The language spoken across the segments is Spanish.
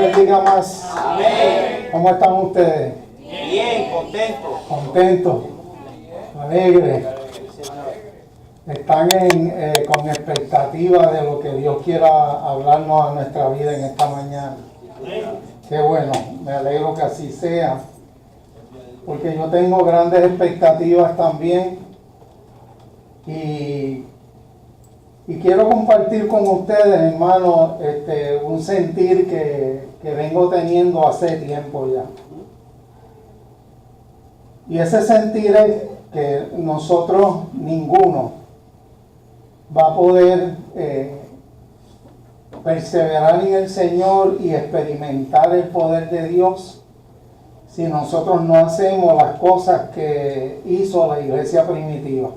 bendiga más. Amén. ¿Cómo están ustedes? Bien, contento. Contentos, alegres. Están con expectativa de lo que Dios quiera hablarnos a nuestra vida en esta mañana. Qué bueno, me alegro que así sea, porque yo tengo grandes expectativas también y quiero compartir con ustedes, hermanos, un sentir que vengo teniendo hace tiempo ya. Y ese sentir es que nosotros, ninguno, va a poder perseverar en el Señor y experimentar el poder de Dios si nosotros no hacemos las cosas que hizo la iglesia primitiva.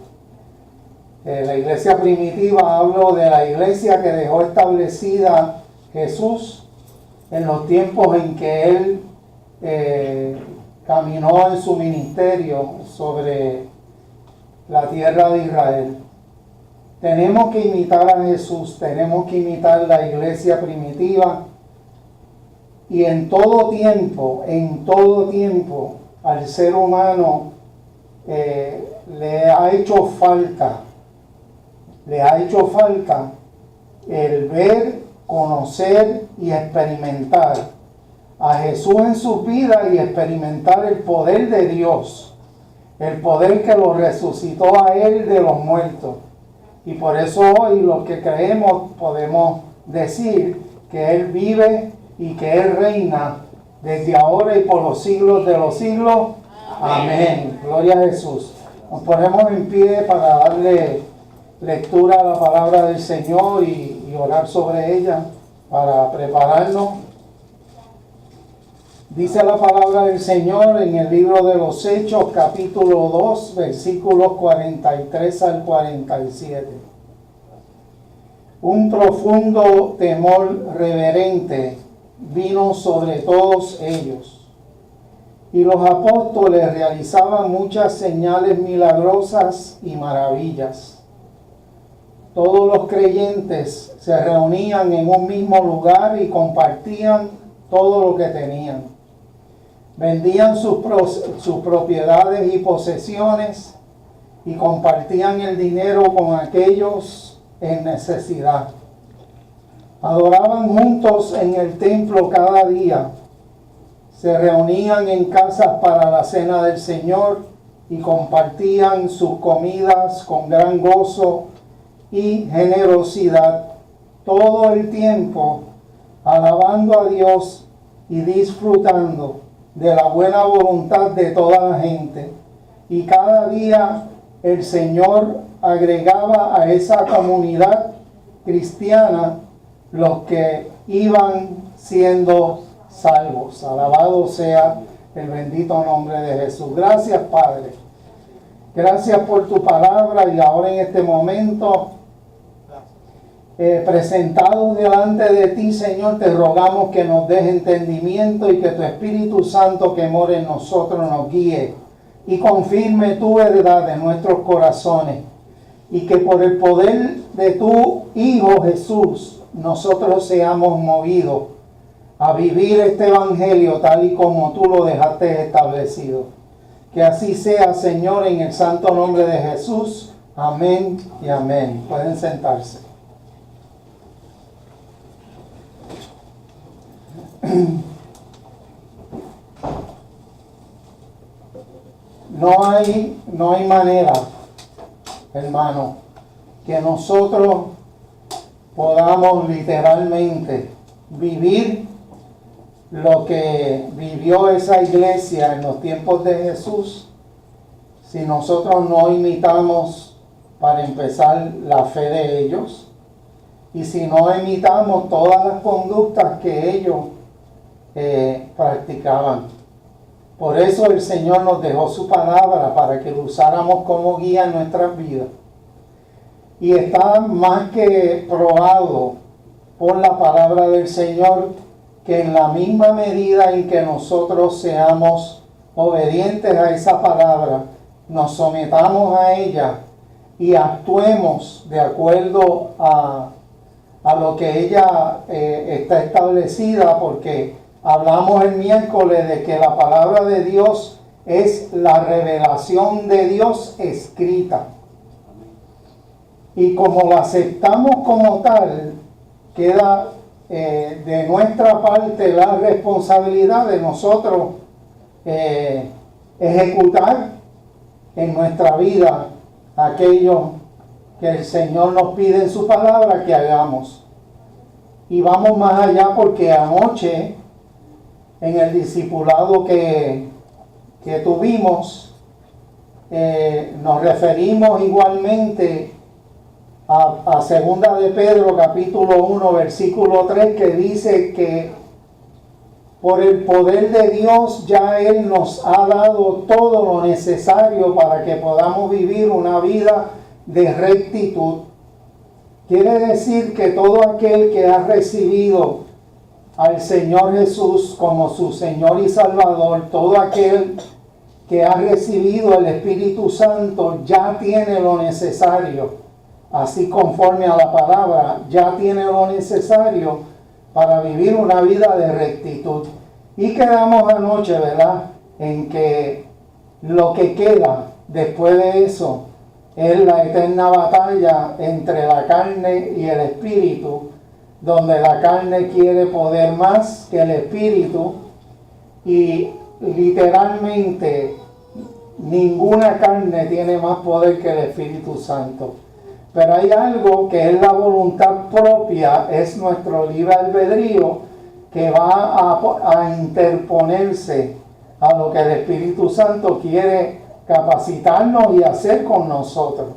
La iglesia primitiva, hablo de la iglesia que dejó establecida Jesús en los tiempos en que Él caminó en su ministerio sobre la tierra de Israel. Tenemos que imitar a Jesús, tenemos que imitar la iglesia primitiva y en todo tiempo, al ser humano le ha hecho falta el ver, conocer y experimentar a Jesús en su vida y experimentar el poder de Dios, el poder que lo resucitó a Él de los muertos. Y por eso hoy los que creemos podemos decir que Él vive y que Él reina desde ahora y por los siglos de los siglos. Amén. Gloria a Jesús. Nos ponemos en pie para darle lectura a la palabra del Señor y orar sobre ella para prepararnos. Dice la palabra del Señor en el libro de los Hechos, capítulo 2, versículos 43 al 47. Un profundo temor reverente vino sobre todos ellos, y los apóstoles realizaban muchas señales milagrosas y maravillas. Todos los creyentes se reunían en un mismo lugar y compartían todo lo que tenían. Vendían sus propiedades y posesiones y compartían el dinero con aquellos en necesidad. Adoraban juntos en el templo cada día. Se reunían en casas para la cena del Señor y compartían sus comidas con gran gozo y generosidad, todo el tiempo alabando a Dios y disfrutando de la buena voluntad de toda la gente. Y cada día el Señor agregaba a esa comunidad cristiana los que iban siendo salvos. Alabado sea el bendito nombre de Jesús. Gracias, Padre. Gracias por tu palabra y ahora en este momento, presentados delante de ti, Señor, te rogamos que nos des entendimiento y que tu Espíritu Santo que mora en nosotros nos guíe y confirme tu verdad en nuestros corazones, y que por el poder de tu Hijo Jesús nosotros seamos movidos a vivir este evangelio tal y como tú lo dejaste establecido. Que así sea, Señor, en el santo nombre de Jesús. Amén y amén. Pueden sentarse. No hay manera, hermano, que nosotros podamos literalmente vivir lo que vivió esa iglesia en los tiempos de Jesús si nosotros no imitamos, para empezar, la fe de ellos, y si no imitamos todas las conductas que ellos practicaban. Por eso el Señor nos dejó su palabra para que lo usáramos como guía en nuestras vidas. Y está más que probado por la palabra del Señor que en la misma medida en que nosotros seamos obedientes a esa palabra, nos sometamos a ella y actuemos de acuerdo a a lo que ella está establecida, porque hablamos el miércoles de que la palabra de Dios es la revelación de Dios escrita. Y como la aceptamos como tal, queda de nuestra parte la responsabilidad de nosotros ejecutar en nuestra vida aquello que el Señor nos pide en su palabra que hagamos. Y vamos más allá, porque anoche en el discipulado que tuvimos nos referimos igualmente a segunda de Pedro capítulo 1 versículo 3, que dice que por el poder de Dios ya Él nos ha dado todo lo necesario para que podamos vivir una vida de rectitud. Quiere decir que todo aquel que ha recibido al Señor Jesús como su Señor y Salvador, todo aquel que ha recibido el Espíritu Santo ya tiene lo necesario, así conforme a la palabra, ya tiene lo necesario para vivir una vida de rectitud. Y quedamos anoche, ¿verdad?, en que lo que queda después de eso es la eterna batalla entre la carne y el espíritu, donde la carne quiere poder más que el espíritu, y literalmente ninguna carne tiene más poder que el Espíritu Santo. Pero hay algo que es la voluntad propia, es nuestro libre albedrío, que va a interponerse a lo que el Espíritu Santo quiere capacitarnos y hacer con nosotros.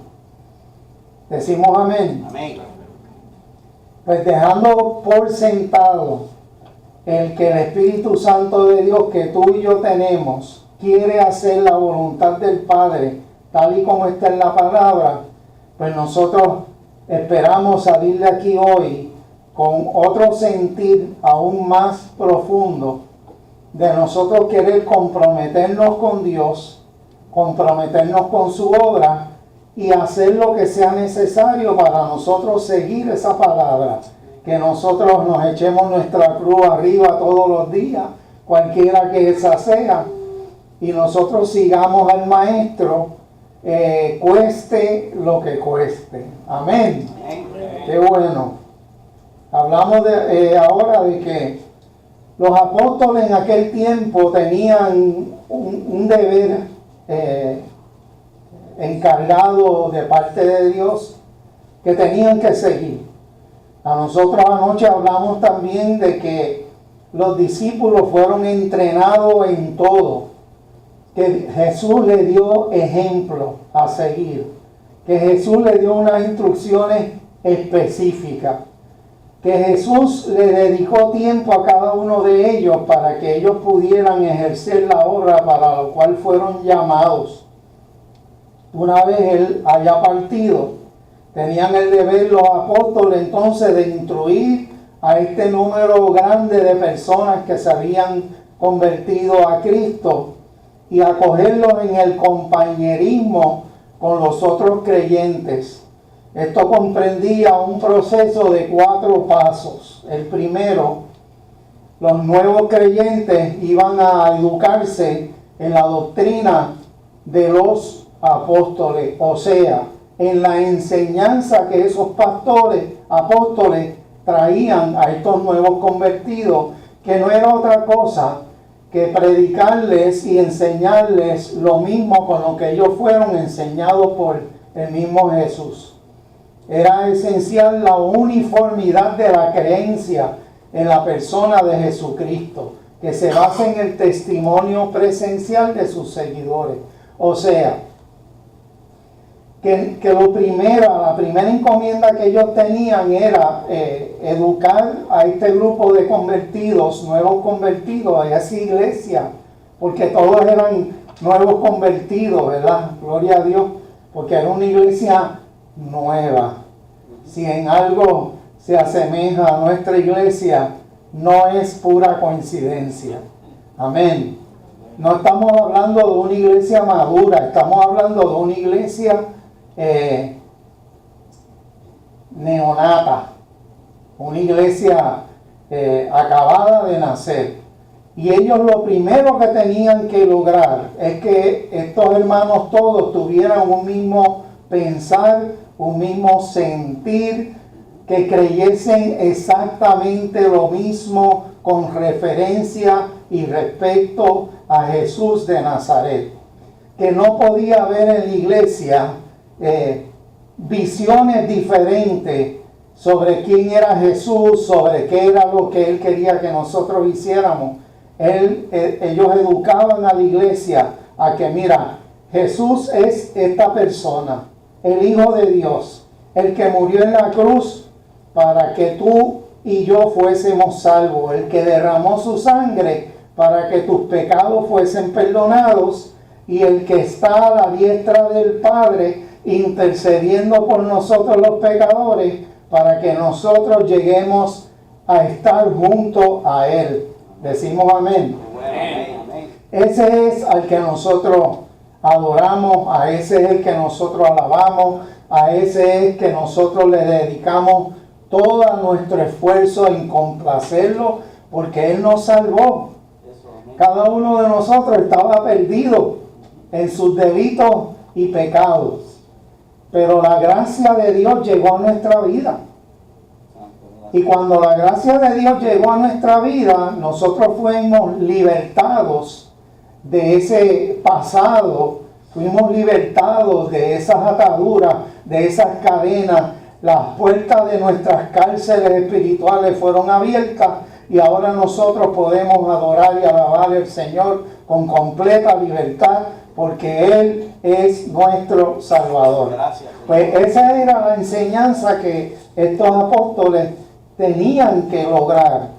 Decimos amén. Amén. Pues dejando por sentado el que el Espíritu Santo de Dios que tú y yo tenemos quiere hacer la voluntad del Padre tal y como está en la palabra, pues nosotros esperamos salir de aquí hoy con otro sentir aún más profundo de nosotros querer comprometernos con Dios, comprometernos con su obra y hacer lo que sea necesario para nosotros seguir esa palabra, que nosotros nos echemos nuestra cruz arriba todos los días, cualquiera que esa sea, y nosotros sigamos al Maestro, cueste lo que cueste. Amén. Qué bueno. Hablamos ahora de que los apóstoles en aquel tiempo tenían un deber encargado de parte de Dios que tenían que seguir. A nosotros anoche hablamos también de que los discípulos fueron entrenados en todo, que Jesús le dio ejemplo a seguir, que Jesús le dio unas instrucciones específicas, que Jesús le dedicó tiempo a cada uno de ellos para que ellos pudieran ejercer la obra para la cual fueron llamados. Una vez Él haya partido, tenían el deber los apóstoles entonces de instruir a este número grande de personas que se habían convertido a Cristo y acogerlos en el compañerismo con los otros creyentes. Esto comprendía un proceso de 4 pasos. El primero, los nuevos creyentes iban a educarse en la doctrina de los apóstoles, o sea, en la enseñanza que esos apóstoles traían a estos nuevos convertidos, que no era otra cosa que predicarles y enseñarles lo mismo con lo que ellos fueron enseñados por el mismo Jesús. Era esencial la uniformidad de la creencia en la persona de Jesucristo, que se basa en el testimonio presencial de sus seguidores. O sea, que la primera encomienda que ellos tenían era educar a este grupo de convertidos, nuevos convertidos, a esa iglesia, porque todos eran nuevos convertidos, ¿verdad? Gloria a Dios, porque era una iglesia nueva. Si en algo se asemeja a nuestra iglesia, no es pura coincidencia. Amén. No estamos hablando de una iglesia madura, estamos hablando de una iglesia neonata, una iglesia acabada de nacer. Y ellos lo primero que tenían que lograr es que estos hermanos todos tuvieran un mismo pensar, un mismo sentir, que creyesen exactamente lo mismo con referencia y respecto a Jesús de Nazaret. Que no podía haber en la iglesia visiones diferentes sobre quién era Jesús, sobre qué era lo que Él quería que nosotros hiciéramos. Ellos educaban a la iglesia a que, mira, Jesús es esta persona, el Hijo de Dios, el que murió en la cruz para que tú y yo fuésemos salvos, el que derramó su sangre para que tus pecados fuesen perdonados, y el que está a la diestra del Padre intercediendo por nosotros los pecadores para que nosotros lleguemos a estar junto a Él. Decimos amén. Ese es al que nosotros adoramos, a ese es el que nosotros alabamos, a ese es que nosotros le dedicamos todo nuestro esfuerzo en complacerlo, porque Él nos salvó. Cada uno de nosotros estaba perdido en sus delitos y pecados, pero la gracia de Dios llegó a nuestra vida. Y cuando la gracia de Dios llegó a nuestra vida, nosotros fuimos libertados de ese pasado, fuimos libertados de esas ataduras, de esas cadenas. Las puertas de nuestras cárceles espirituales fueron abiertas y ahora nosotros podemos adorar y alabar al Señor con completa libertad, porque Él es nuestro Salvador. Gracias. Pues esa era la enseñanza que estos apóstoles tenían que lograr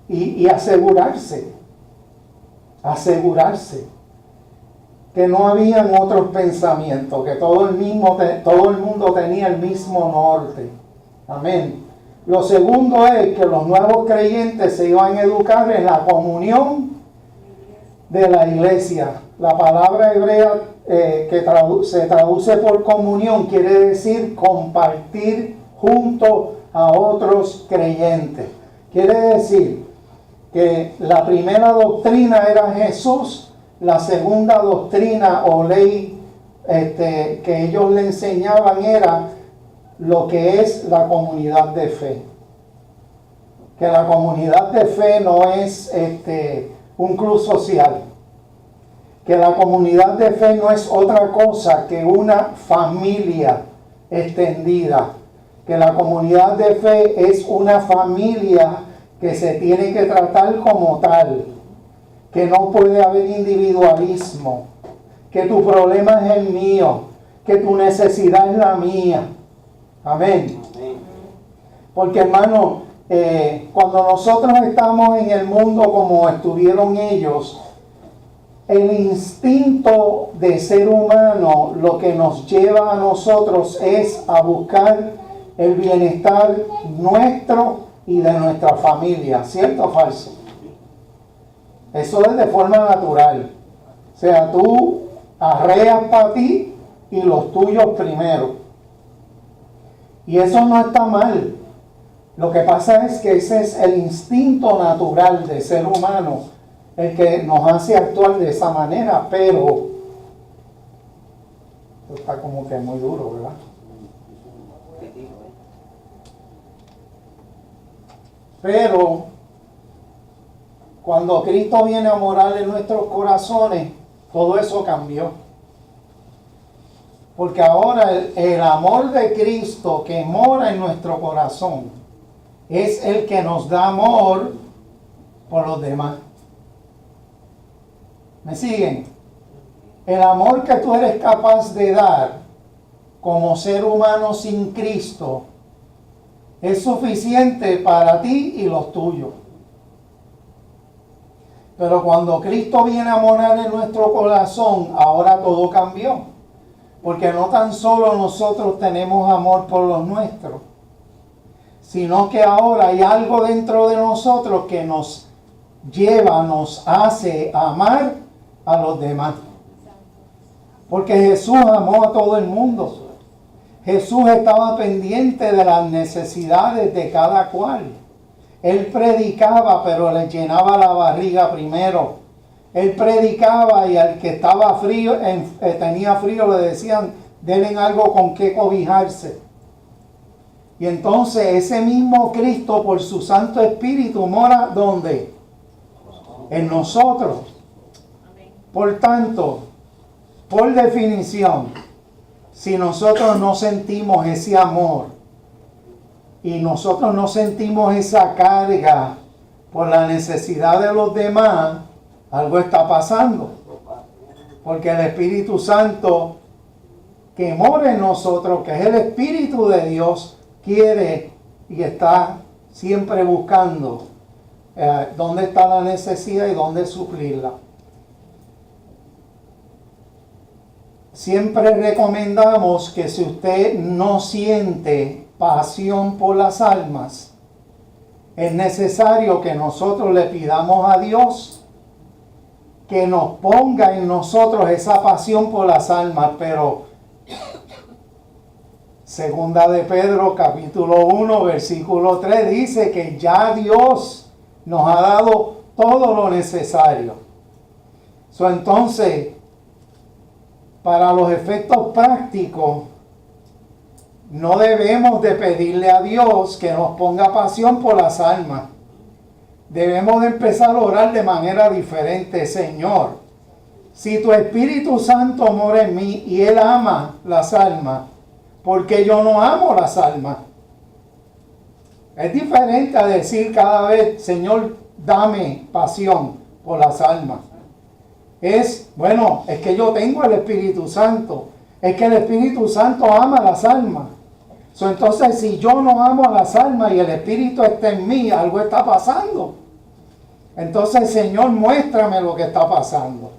y asegurarse que no habían otros pensamientos, que todo el mundo tenía el mismo norte. Amén. Lo segundo es que los nuevos creyentes se iban a educar en la comunión de la iglesia. La palabra hebrea que se traduce por comunión quiere decir compartir junto a otros creyentes. Quiere decir que la primera doctrina era Jesús, la segunda doctrina o ley que ellos le enseñaban era lo que es la comunidad de fe. Que la comunidad de fe no es un club social. Que la comunidad de fe no es otra cosa que una familia extendida. Que la comunidad de fe es una familia que se tiene que tratar como tal. Que no puede haber individualismo. Que tu problema es el mío. Que tu necesidad es la mía. Amén. Porque, hermano, cuando nosotros estamos en el mundo como estuvieron ellos, el instinto de ser humano lo que nos lleva a nosotros es a buscar el bienestar nuestro y de nuestra familia. ¿Cierto o falso? Eso es de forma natural. O sea, tú arreas para ti y los tuyos primero. Y eso no está mal. Lo que pasa es que ese es el instinto natural del ser humano, el que nos hace actuar de esa manera, pero esto está como que muy duro, ¿verdad? Pero cuando Cristo viene a morar en nuestros corazones, todo eso cambió. Porque ahora el amor de Cristo que mora en nuestro corazón es el que nos da amor por los demás. ¿Me siguen? El amor que tú eres capaz de dar como ser humano sin Cristo es suficiente para ti y los tuyos. Pero cuando Cristo viene a morar en nuestro corazón, ahora todo cambió. Porque no tan solo nosotros tenemos amor por los nuestros, sino que ahora hay algo dentro de nosotros que nos lleva, nos hace amar a los demás. Porque Jesús amó a todo el mundo. Jesús estaba pendiente de las necesidades de cada cual. Él predicaba, pero le llenaba la barriga primero. Él predicaba y al que estaba frío, tenía frío, le decían, denle algo con qué cobijarse. Y entonces ese mismo Cristo, por su Santo Espíritu, mora ¿dónde? En nosotros. Por tanto, por definición, si nosotros no sentimos ese amor y nosotros no sentimos esa carga por la necesidad de los demás, algo está pasando. Porque el Espíritu Santo que mora en nosotros, que es el Espíritu de Dios, quiere y está siempre buscando dónde está la necesidad y dónde suplirla. Siempre recomendamos que si usted no siente pasión por las almas, es necesario que nosotros le pidamos a Dios que nos ponga en nosotros esa pasión por las almas. Pero Segunda de Pedro capítulo 1 versículo 3 dice que ya Dios nos ha dado todo lo necesario. Entonces, para los efectos prácticos, no debemos de pedirle a Dios que nos ponga pasión por las almas. Debemos de empezar a orar de manera diferente. Señor, si tu Espíritu Santo mora en mí y Él ama las almas, ¿por qué yo no amo las almas? Es diferente a decir cada vez, Señor, dame pasión por las almas. Es que yo tengo el Espíritu Santo. Es que el Espíritu Santo ama las almas. Entonces, si yo no amo a las almas y el Espíritu está en mí, algo está pasando. Entonces, Señor, muéstrame lo que está pasando.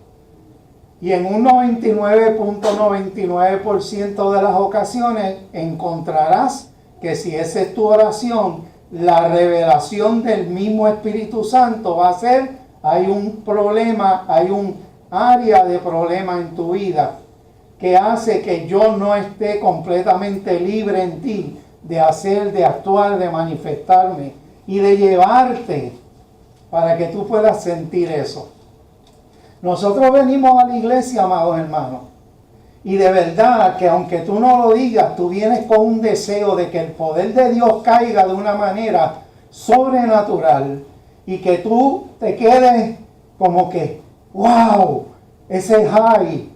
Y en un 99.99% de las ocasiones encontrarás que si esa es tu oración, la revelación del mismo Espíritu Santo va a ser, hay un problema, hay un área de problema en tu vida que hace que yo no esté completamente libre en ti de hacer, de actuar, de manifestarme y de llevarte para que tú puedas sentir eso. Nosotros venimos a la iglesia, amados hermanos, y de verdad que aunque tú no lo digas, tú vienes con un deseo de que el poder de Dios caiga de una manera sobrenatural y que tú te quedes como que, wow, ese high,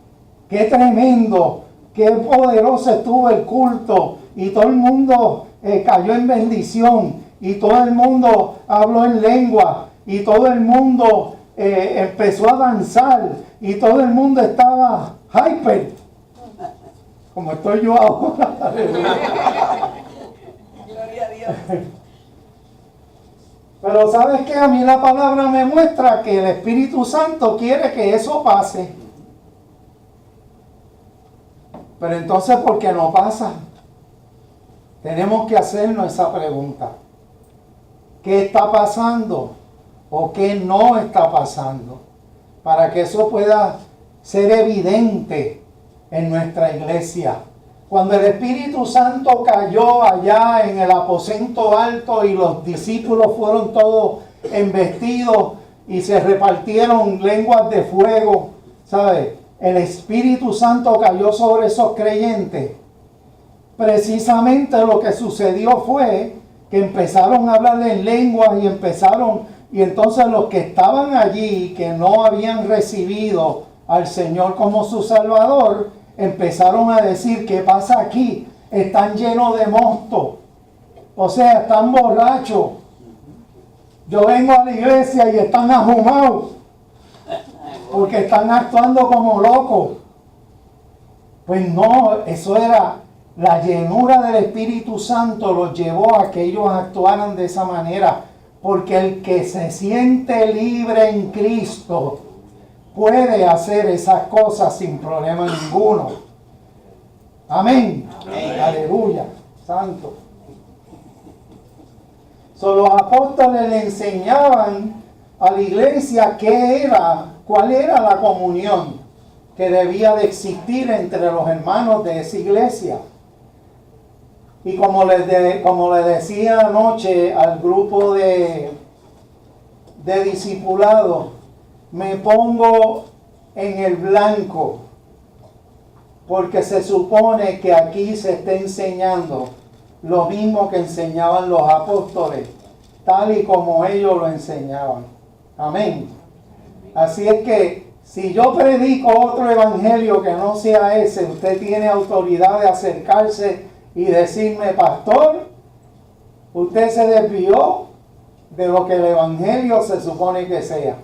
qué tremendo, qué poderoso estuvo el culto y todo el mundo cayó en bendición y todo el mundo habló en lengua y todo el mundo empezó a danzar y todo el mundo estaba hyper, como estoy yo ahora. Gloria a Dios. Pero ¿sabes qué? A mí la palabra me muestra que el Espíritu Santo quiere que eso pase. Pero entonces, ¿por qué no pasa? Tenemos que hacernos esa pregunta. ¿Qué está pasando? ¿O qué no está pasando? Para que eso pueda ser evidente en nuestra iglesia. Cuando el Espíritu Santo cayó allá en el aposento alto y los discípulos fueron todos embestidos y se repartieron lenguas de fuego, ¿sabes? El Espíritu Santo cayó sobre esos creyentes. Precisamente lo que sucedió fue que empezaron a hablar en lenguas y entonces los que estaban allí, que no habían recibido al Señor como su Salvador, empezaron a decir, ¿qué pasa aquí? Están llenos de mosto. O sea, están borrachos. Yo vengo a la iglesia y están ajumados. Porque están actuando como locos. Pues no, eso era la llenura del Espíritu Santo los llevó a que ellos actuaran de esa manera. Porque el que se siente libre en Cristo puede hacer esas cosas sin problema ninguno. Amén. Amén. Aleluya. Santo. Los apóstoles le enseñaban a la iglesia cuál era la comunión que debía de existir entre los hermanos de esa iglesia. Y como le decía anoche al grupo de discipulados, me pongo en el blanco, porque se supone que aquí se está enseñando lo mismo que enseñaban los apóstoles, tal y como ellos lo enseñaban. Amén. Así es que si yo predico otro evangelio que no sea ese, usted tiene autoridad de acercarse y decirme: pastor, usted se desvió de lo que el evangelio se supone que sea.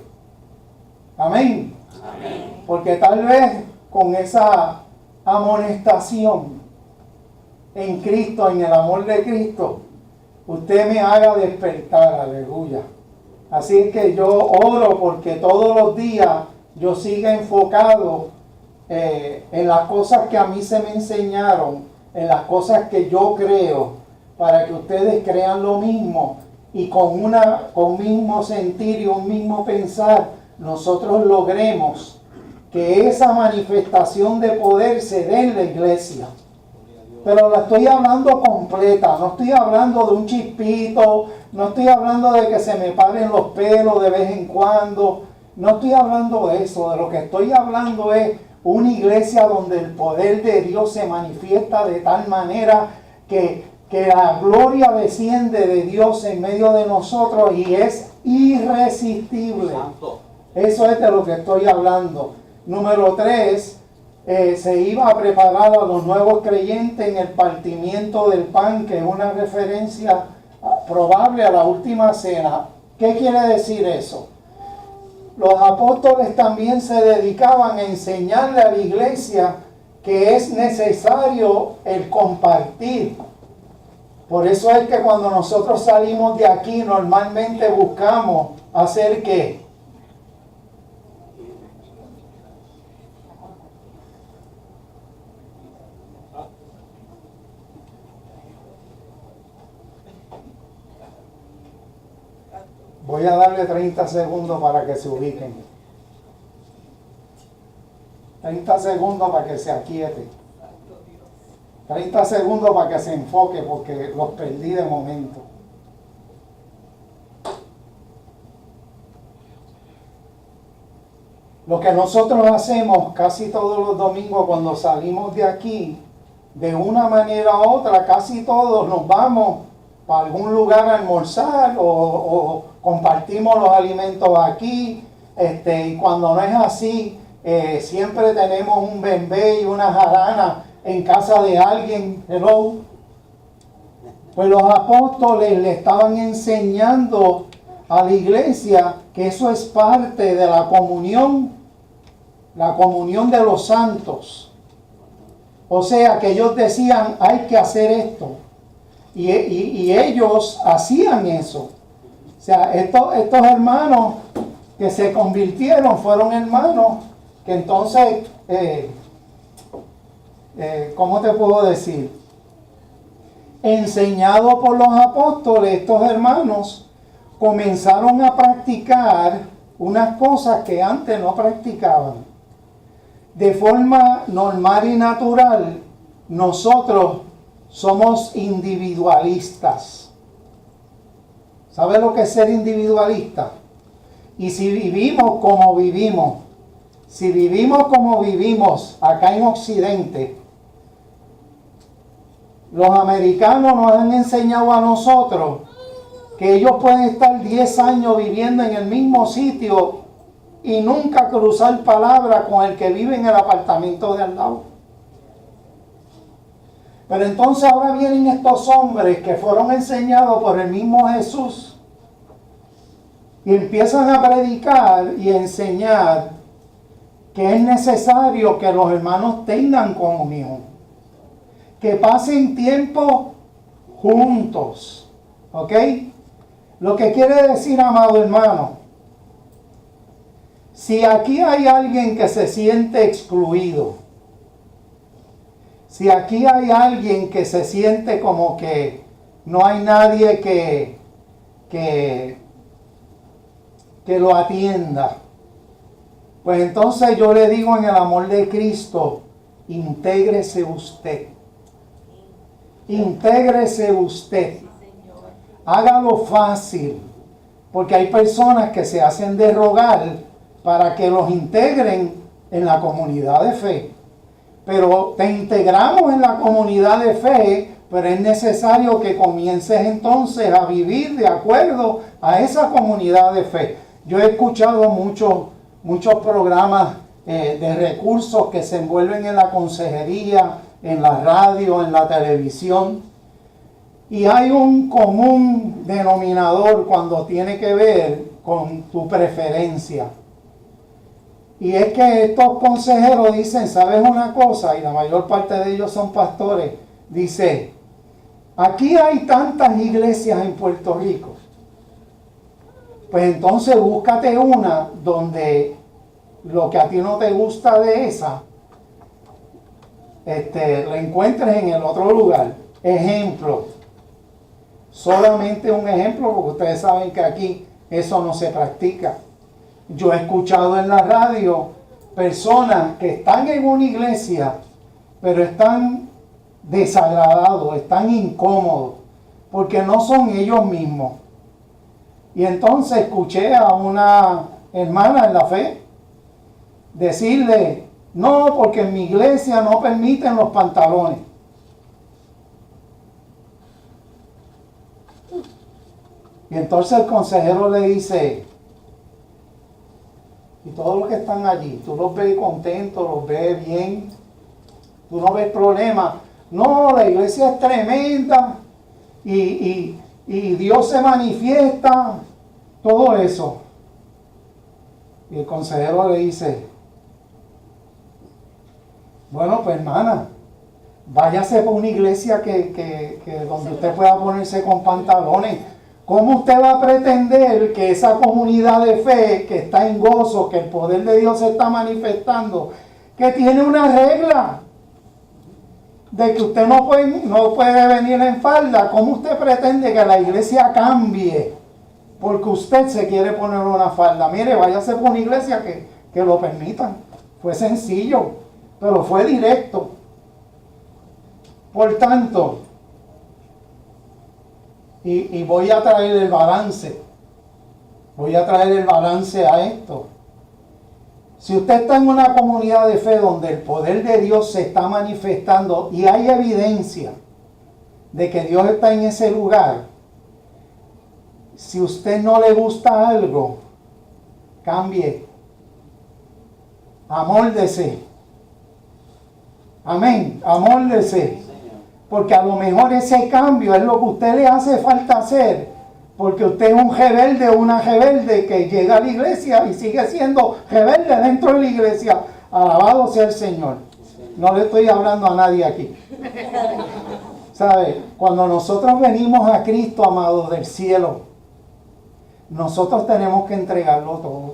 Amén. Amén. Porque tal vez con esa amonestación en Cristo, en el amor de Cristo, usted me haga despertar. Aleluya. Así es que yo oro porque todos los días yo siga enfocado en las cosas que a mí se me enseñaron, en las cosas que yo creo, para que ustedes crean lo mismo y con mismo sentir y un mismo pensar, nosotros logremos que esa manifestación de poder se dé en la iglesia. Pero la estoy hablando completa, no estoy hablando de un chispito, no estoy hablando de que se me paren los pelos de vez en cuando, no estoy hablando de eso. De lo que estoy hablando es una iglesia donde el poder de Dios se manifiesta de tal manera que la gloria desciende de Dios en medio de nosotros y es irresistible. Eso es de lo que estoy hablando. Número 3, se iba a preparar a los nuevos creyentes en el partimiento del pan, que es una referencia probable a la última cena. ¿Qué quiere decir eso? Los apóstoles también se dedicaban a enseñarle a la iglesia que es necesario el compartir. Por eso es que cuando nosotros salimos de aquí normalmente buscamos hacer ¿qué? Voy a darle 30 segundos para que se ubiquen. 30 segundos para que se aquiete. 30 segundos para que se enfoque, porque los perdí de momento. Lo que nosotros hacemos casi todos los domingos cuando salimos de aquí, de una manera u otra, casi todos nos vamos para algún lugar a almorzar o compartimos los alimentos aquí, y cuando no es así, siempre tenemos un bembé y una jarana en casa de alguien. Hello. Pues los apóstoles le estaban enseñando a la iglesia que eso es parte de la comunión de los santos. O sea que ellos decían: hay que hacer esto. Y ellos hacían eso. O sea, estos hermanos que se convirtieron fueron hermanos que entonces, ¿cómo te puedo decir? Enseñados por los apóstoles, estos hermanos comenzaron a practicar unas cosas que antes no practicaban. De forma normal y natural, nosotros somos individualistas. ¿Sabe lo que es ser individualista? Y si vivimos como vivimos acá en Occidente, los americanos nos han enseñado a nosotros que ellos pueden estar 10 años viviendo en el mismo sitio y nunca cruzar palabra con el que vive en el apartamento de al lado. Pero entonces ahora vienen estos hombres que fueron enseñados por el mismo Jesús y empiezan a predicar y a enseñar que es necesario que los hermanos tengan comunión, que pasen tiempo juntos. ¿Ok? Lo que quiere decir, amado hermano, si aquí hay alguien que se siente excluido, si aquí hay alguien que se siente como que no hay nadie que lo atienda, pues entonces yo le digo en el amor de Cristo: intégrese usted. Intégrese usted. Hágalo fácil. Porque hay personas que se hacen de rogar para que los integren en la comunidad de fe. Pero te integramos en la comunidad de fe, pero es necesario que comiences entonces a vivir de acuerdo a esa comunidad de fe. Yo he escuchado muchos programas de recursos que se envuelven en la consejería, en la radio, en la televisión. Y hay un común denominador cuando tiene que ver con tu preferencia. Y es que estos consejeros dicen, ¿sabes una cosa? Y la mayor parte de ellos son pastores. Dice, aquí hay tantas iglesias en Puerto Rico. Pues entonces búscate una donde lo que a ti no te gusta de esa, la encuentres en el otro lugar. Ejemplo. Solamente un ejemplo, porque ustedes saben que aquí eso no se practica. Yo he escuchado en la radio personas que están en una iglesia, pero están desagradados, están incómodos, porque no son ellos mismos. Y entonces escuché a una hermana en la fe decirle, no, porque en mi iglesia no permiten los pantalones. Y entonces el consejero le dice, y todos los que están allí, tú los ves contentos, los ves bien, tú no ves problema. No, la iglesia es tremenda y Dios se manifiesta, todo eso. Y el consejero le dice, bueno, pues hermana, váyase por una iglesia que donde usted pueda ponerse con pantalones. ¿Cómo usted va a pretender que esa comunidad de fe que está en gozo, que el poder de Dios se está manifestando, que tiene una regla de que usted no puede venir en falda? ¿Cómo usted pretende que la iglesia cambie porque usted se quiere poner una falda? Mire, váyase por una iglesia que lo permitan. Fue sencillo, pero fue directo. Por tanto, y voy a traer el balance. Voy a traer el balance a esto. Si usted está en una comunidad de fe donde el poder de Dios se está manifestando y hay evidencia de que Dios está en ese lugar, si a usted no le gusta algo, cambie. Amóldese. Amén. Amóldese. Porque a lo mejor ese cambio es lo que a usted le hace falta hacer. Porque usted es un rebelde o una rebelde que llega a la iglesia y sigue siendo rebelde dentro de la iglesia. Alabado sea el Señor. No le estoy hablando a nadie aquí. ¿Sabe? Cuando nosotros venimos a Cristo, amados del cielo, nosotros tenemos que entregarlo todo.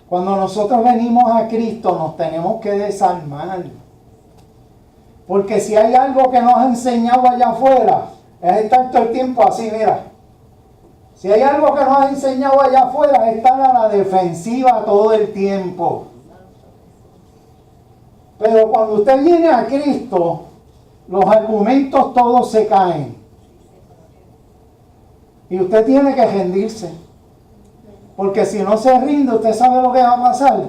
Cuando nosotros venimos a Cristo, nos tenemos que desarmar. Porque si hay algo que nos ha enseñado allá afuera, es estar todo el tiempo así, mira. Si hay algo que nos ha enseñado allá afuera, es estar a la defensiva todo el tiempo. Pero cuando usted viene a Cristo, los argumentos todos se caen. Y usted tiene que rendirse. Porque si no se rinde, usted sabe lo que va a pasar.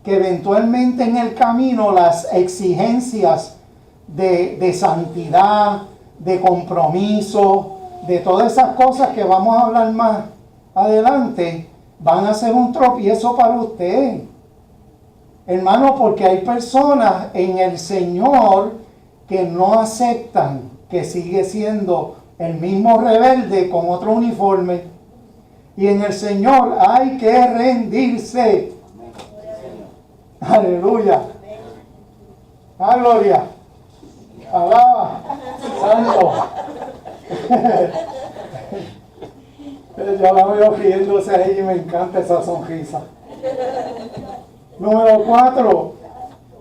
Que eventualmente en el camino las exigencias de santidad, de compromiso, de todas esas cosas que vamos a hablar más adelante, van a ser un tropiezo para usted. Hermano, porque hay personas en el Señor que no aceptan que sigue siendo el mismo rebelde con otro uniforme. Y en el Señor hay que rendirse. Aleluya. ¡Ah, gloria! ¡Alaba! ¡Santo! Yo la veo riéndose ahí y me encanta esa sonrisa. Número 4.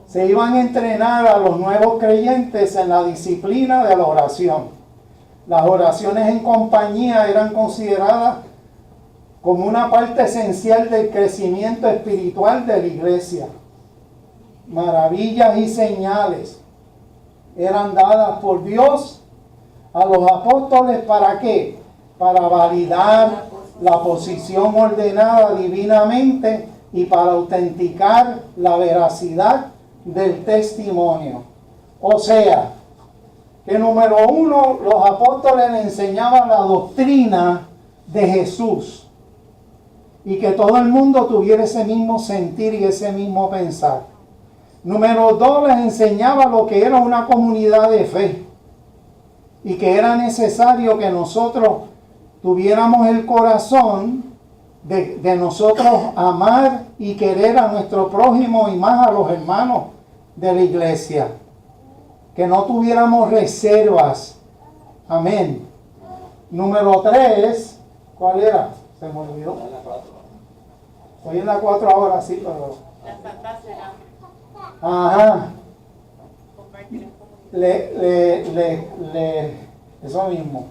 Se iban a entrenar a los nuevos creyentes en la disciplina de la oración. Las oraciones en compañía eran consideradas como una parte esencial del crecimiento espiritual de la iglesia. Maravillas y señales eran dadas por Dios a los apóstoles, ¿para qué? Para validar la posición ordenada divinamente y para autenticar la veracidad del testimonio. O sea, que número uno, los apóstoles le enseñaban la doctrina de Jesús y que todo el mundo tuviera ese mismo sentir y ese mismo pensar. Número dos, les enseñaba lo que era una comunidad de fe y que era necesario que nosotros tuviéramos el corazón de nosotros amar y querer a nuestro prójimo y más a los hermanos de la iglesia. Que no tuviéramos reservas. Amén. Número 3, ¿cuál era? Se me olvidó. Hoy en la 4 ahora sí, pero... La Santa Cena. Ajá. Compartir en comunidad. Eso mismo.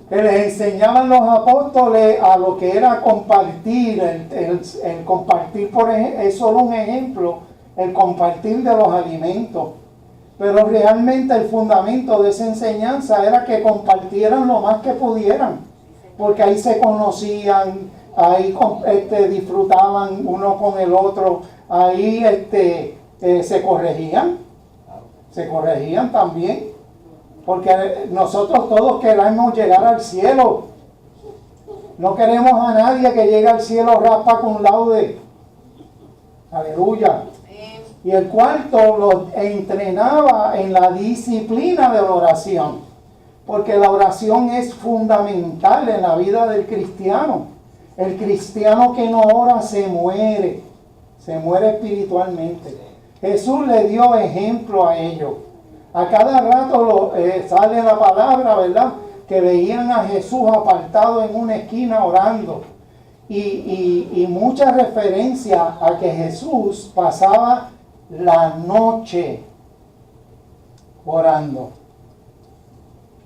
Que les enseñaban los apóstoles a lo que era compartir, el compartir, por ejemplo, es solo un ejemplo, el compartir de los alimentos. Pero realmente el fundamento de esa enseñanza era que compartieran lo más que pudieran, porque ahí se conocían, ahí disfrutaban uno con el otro, ahí se corregían también. Porque nosotros todos queremos llegar al cielo. No queremos a nadie que llegue al cielo raspa con laude. Aleluya. Y el cuarto lo entrenaba en la disciplina de la oración. Porque la oración es fundamental en la vida del cristiano. El cristiano que no ora se muere espiritualmente. Jesús le dio ejemplo a ellos. A cada rato sale la palabra, ¿verdad? Que veían a Jesús apartado en una esquina orando. Y mucha referencia a que Jesús pasaba la noche orando.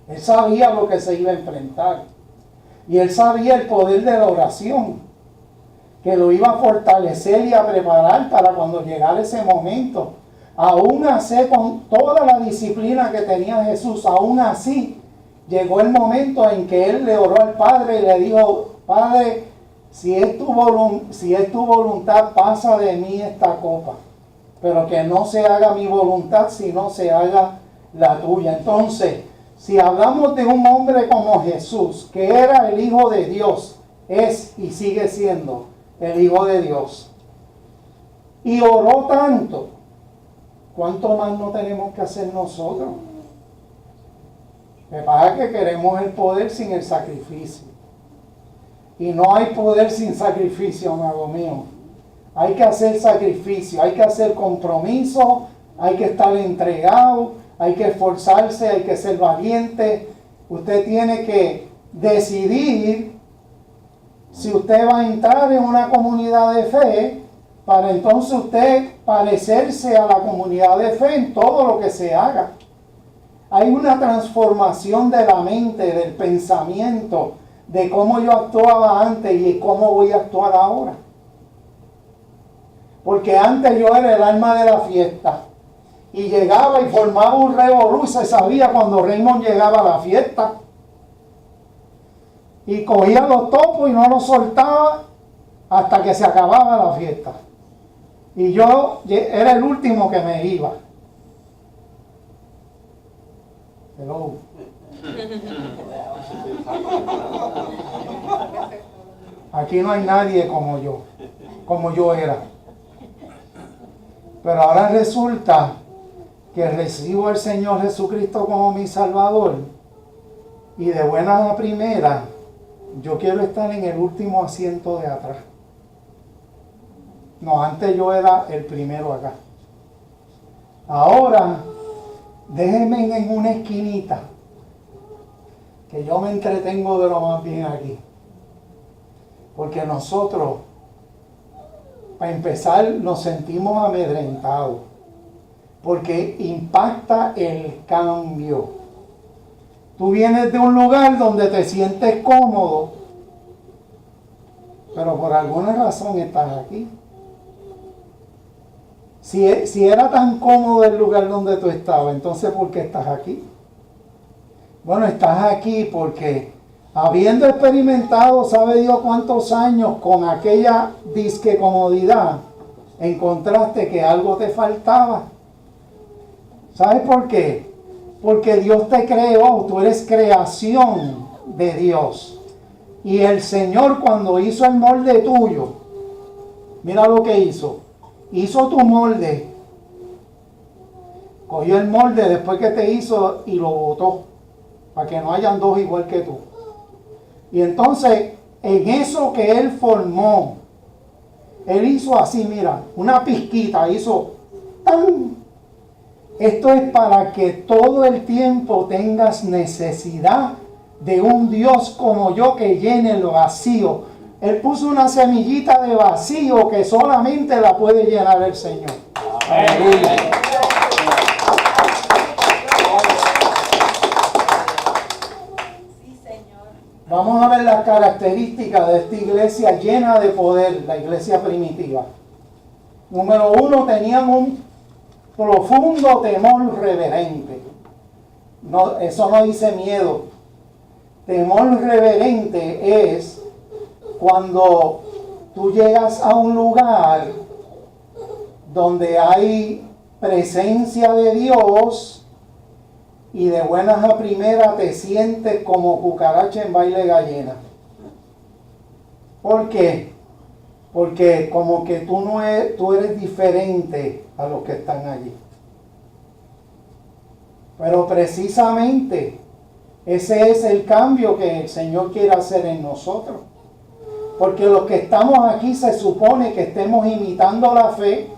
Él sabía lo que se iba a enfrentar. Y él sabía el poder de la oración, que lo iba a fortalecer y a preparar para cuando llegara ese momento. Aún así, con toda la disciplina que tenía Jesús, aún así, llegó el momento en que él le oró al Padre y le dijo: Padre, si es tu voluntad, pasa de mí esta copa, pero que no se haga mi voluntad, sino se haga la tuya. Entonces, si hablamos de un hombre como Jesús, que era el Hijo de Dios, es y sigue siendo el Hijo de Dios, y oró tanto, ¿cuánto más no tenemos que hacer nosotros? Me pasa que queremos el poder sin el sacrificio. Y no hay poder sin sacrificio, amado mío. Hay que hacer sacrificio, hay que hacer compromiso, hay que estar entregado, hay que esforzarse, hay que ser valiente. Usted tiene que decidir si usted va a entrar en una comunidad de fe, para entonces usted parecerse a la comunidad de fe en todo lo que se haga. Hay una transformación de la mente, del pensamiento, de cómo yo actuaba antes y cómo voy a actuar ahora. Porque antes yo era el alma de la fiesta y llegaba y formaba un revolú y se sabía cuando Raymond llegaba a la fiesta. Y cogía los topos y no los soltaba hasta que se acababa la fiesta. Y yo era el último que me iba. Hello. Aquí no hay nadie como yo era. Pero ahora resulta que recibo al Señor Jesucristo como mi Salvador. Y de buenas a primeras, yo quiero estar en el último asiento de atrás. No, antes yo era el primero acá. Ahora, déjenme en una esquinita, que yo me entretengo de lo más bien aquí. Porque nosotros, para empezar, nos sentimos amedrentados. Porque impacta el cambio. Tú vienes de un lugar donde te sientes cómodo, pero por alguna razón estás aquí. Si era tan cómodo el lugar donde tú estabas, entonces ¿por qué estás aquí? Bueno, estás aquí porque habiendo experimentado, sabe Dios cuántos años con aquella disque comodidad, encontraste que algo te faltaba. ¿Sabes por qué? Porque Dios te creó, tú eres creación de Dios. Y el Señor cuando hizo el molde tuyo, mira lo que hizo. Hizo tu molde, cogió el molde después que te hizo y lo botó, para que no hayan dos igual que tú. Y entonces, en eso que Él formó, Él hizo así, mira, una pizquita, hizo ¡tan! Esto es para que todo el tiempo tengas necesidad de un Dios como yo que llene el vacío. Él puso una semillita de vacío que solamente la puede llenar el Señor. Aleluya. Sí, Señor. Vamos a ver las características de esta iglesia llena de poder, la iglesia primitiva. Número 1, tenían un profundo temor reverente. No, eso no dice miedo. Temor reverente es cuando tú llegas a un lugar donde hay presencia de Dios y de buenas a primeras te sientes como cucaracha en baile gallina. ¿Por qué? Porque como que tú eres diferente a los que están allí. Pero precisamente ese es el cambio que el Señor quiere hacer en nosotros. Porque los que estamos aquí se supone que estemos imitando la fe,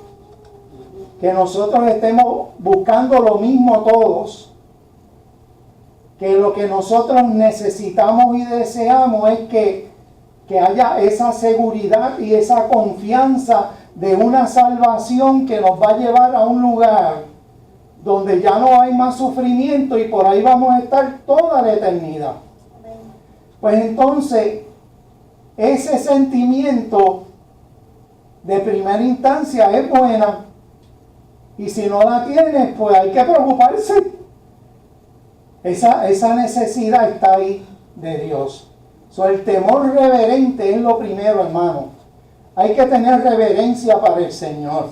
que nosotros estemos buscando lo mismo todos, que lo que nosotros necesitamos y deseamos es que haya esa seguridad y esa confianza de una salvación que nos va a llevar a un lugar donde ya no hay más sufrimiento y por ahí vamos a estar toda la eternidad. Pues entonces, ese sentimiento de primera instancia es buena. Y si no la tienes, pues hay que preocuparse. Esa necesidad está ahí de Dios. El temor reverente es lo primero, hermano. Hay que tener reverencia para el Señor.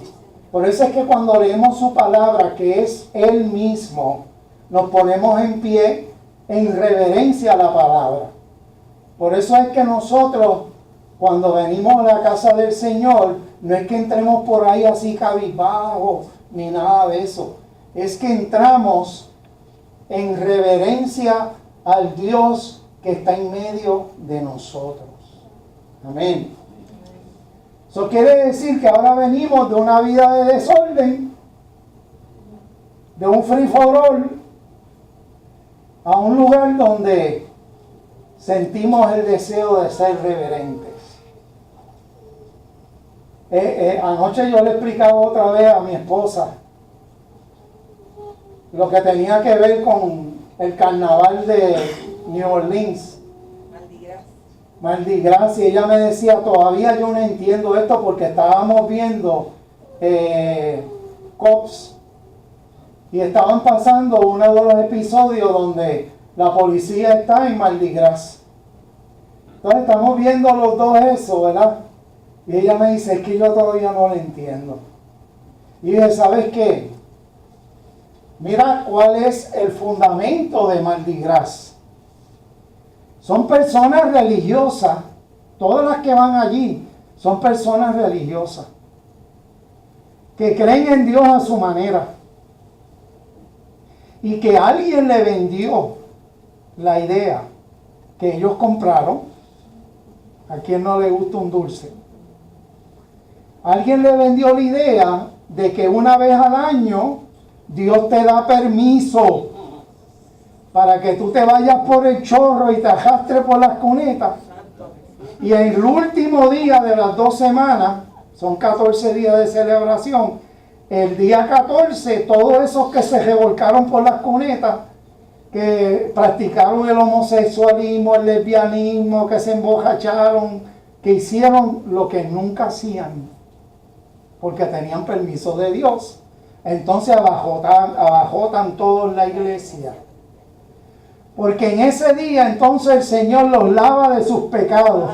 Por eso es que cuando leemos su palabra, que es Él mismo, nos ponemos en pie en reverencia a la palabra. Por eso es que nosotros, cuando venimos a la casa del Señor, no es que entremos por ahí así cabizbajo, ni nada de eso. Es que entramos en reverencia al Dios que está en medio de nosotros. Amén. Eso quiere decir que ahora venimos de una vida de desorden, de un free for all, a un lugar donde sentimos el deseo de ser reverentes. Anoche yo le explicaba otra vez a mi esposa lo que tenía que ver con el carnaval de New Orleans. Mardi Gras, y ella me decía, todavía yo no entiendo esto porque estábamos viendo Cops y estaban pasando uno de los episodios donde la policía está en Mardi Gras. Entonces estamos viendo los dos eso, ¿verdad? Y ella me dice, es que yo todavía no lo entiendo. Y dije, ¿sabes qué? Mira cuál es el fundamento de Mardi Gras. Son personas religiosas, todas las que van allí son personas religiosas, que creen en Dios a su manera, y que alguien le vendió la idea que ellos compraron. ¿A quien no le gusta un dulce? Alguien le vendió la idea de que una vez al año Dios te da permiso para que tú te vayas por el chorro y te arrastres por las cunetas. Y en el último día de las 2 semanas, son 14 días de celebración, el día 14, todos esos que se revolcaron por las cunetas, que practicaron el homosexualismo, el lesbianismo, que se emborracharon, que hicieron lo que nunca hacían. porque tenían permiso de Dios. Entonces abajotan todos la iglesia. Porque en ese día entonces el Señor los lava de sus pecados.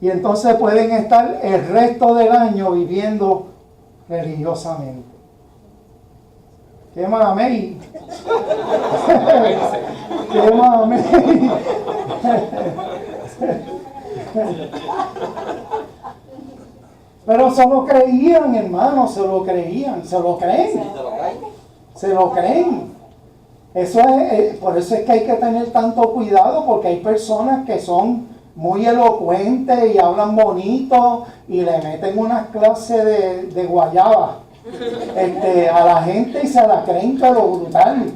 Y entonces pueden estar el resto del año viviendo religiosamente. ¿Qué más amén? ¿Qué más amén? Pero se lo creían, hermanos, se lo creían, se lo creen. Se lo creen. Eso es, por eso es que hay que tener tanto cuidado, porque hay personas que son muy elocuentes y hablan bonito y le meten unas clases de guayaba a la gente y se la creen pero brutal.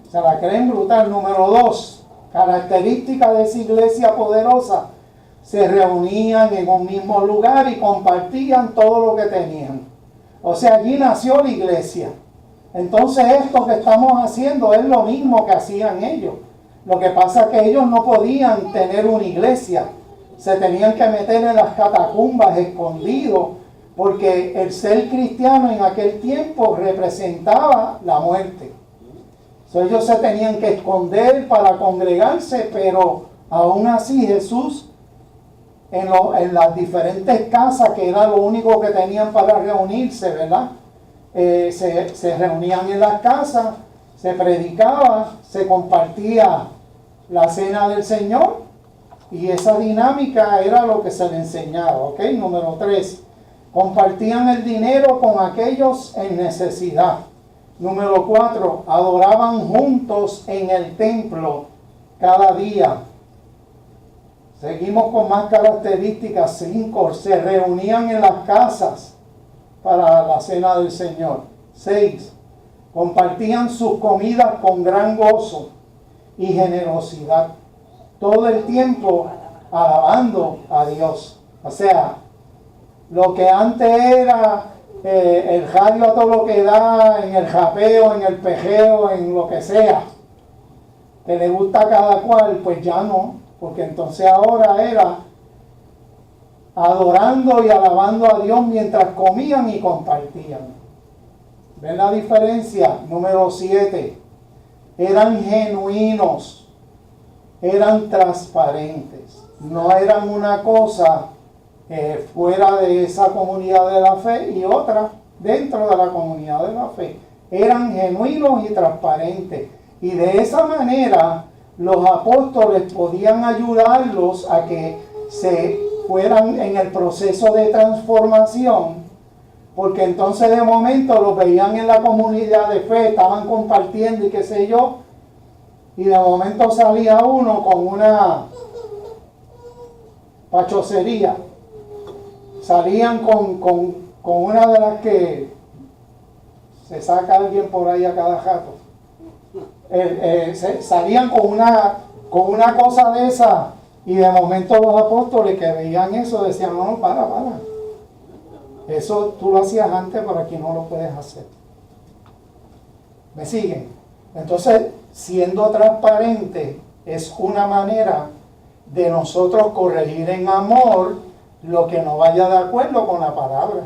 Se la creen brutal. Número 2, característica de esa iglesia poderosa. Se reunían en un mismo lugar y compartían todo lo que tenían. O sea, allí nació la iglesia. Entonces esto que estamos haciendo es lo mismo que hacían ellos. Lo que pasa es que ellos no podían tener una iglesia. Se tenían que meter en las catacumbas escondidos, porque el ser cristiano en aquel tiempo representaba la muerte. Entonces ellos se tenían que esconder para congregarse, pero aún así Jesús en las diferentes casas, que era lo único que tenían para reunirse, ¿verdad? Se reunían en las casas, se predicaba, se compartía la cena del Señor, y esa dinámica era lo que se le enseñaba, ¿ok? Número 3, compartían el dinero con aquellos en necesidad. Número 4, adoraban juntos en el templo cada día. Seguimos con más características. 5, se reunían en las casas para la cena del Señor. 6, compartían sus comidas con gran gozo y generosidad, todo el tiempo alabando a Dios. O sea, lo que antes era el radio a todo lo que da, en el japeo, en el pejeo, en lo que sea, que le gusta a cada cual, pues ya no, porque entonces ahora era adorando y alabando a Dios mientras comían y compartían. ¿Ven la diferencia? Número 7, eran genuinos, eran transparentes, no eran una cosa fuera de esa comunidad de la fe y otra dentro de la comunidad de la fe. Eran genuinos y transparentes, y de esa manera los apóstoles podían ayudarlos a que se fueran en el proceso de transformación, porque entonces de momento los veían en la comunidad de fe, estaban compartiendo y qué sé yo, y de momento salía uno con una pachosería, salían con una de las que se saca alguien por ahí a cada rato, salían con una cosa de esa, y de momento los apóstoles que veían eso decían, no, para, eso tú lo hacías antes, pero aquí no lo puedes hacer. ¿Me siguen? Entonces, siendo transparente es una manera de nosotros corregir en amor lo que no vaya de acuerdo con la palabra.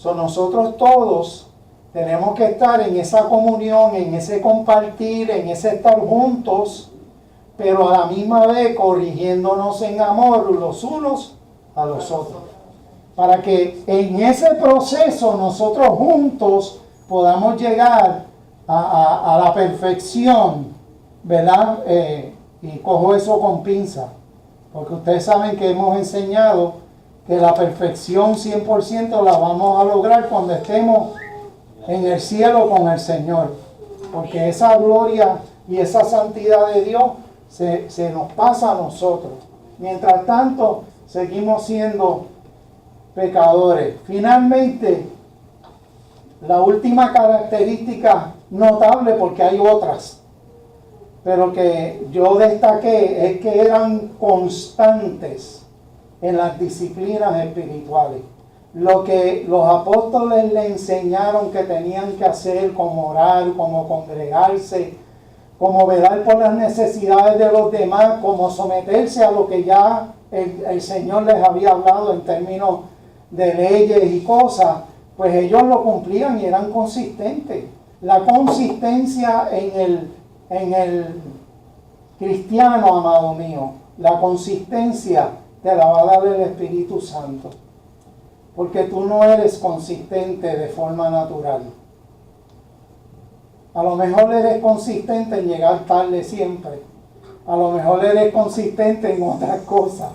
Nosotros todos tenemos que estar en esa comunión, en ese compartir, en ese estar juntos, pero a la misma vez corrigiéndonos en amor los unos a los otros, para que en ese proceso nosotros juntos podamos llegar a la perfección, ¿verdad? Y cojo eso con pinza, porque ustedes saben que hemos enseñado que la perfección 100% la vamos a lograr cuando estemos en el cielo con el Señor, porque esa gloria y esa santidad de Dios se nos pasa a nosotros. Mientras tanto, seguimos siendo pecadores. Finalmente, la última característica notable, porque hay otras, pero que yo destaqué, es que eran constantes en las disciplinas espirituales. Lo que los apóstoles le enseñaron que tenían que hacer, como orar, como congregarse, como velar por las necesidades de los demás, como someterse a lo que ya el Señor les había hablado en términos de leyes y cosas, pues ellos lo cumplían y eran consistentes. La consistencia en el cristiano, amado mío, la consistencia te la va a dar el Espíritu Santo. Porque tú no eres consistente de forma natural. A lo mejor eres consistente en llegar tarde siempre. A lo mejor eres consistente en otras cosas.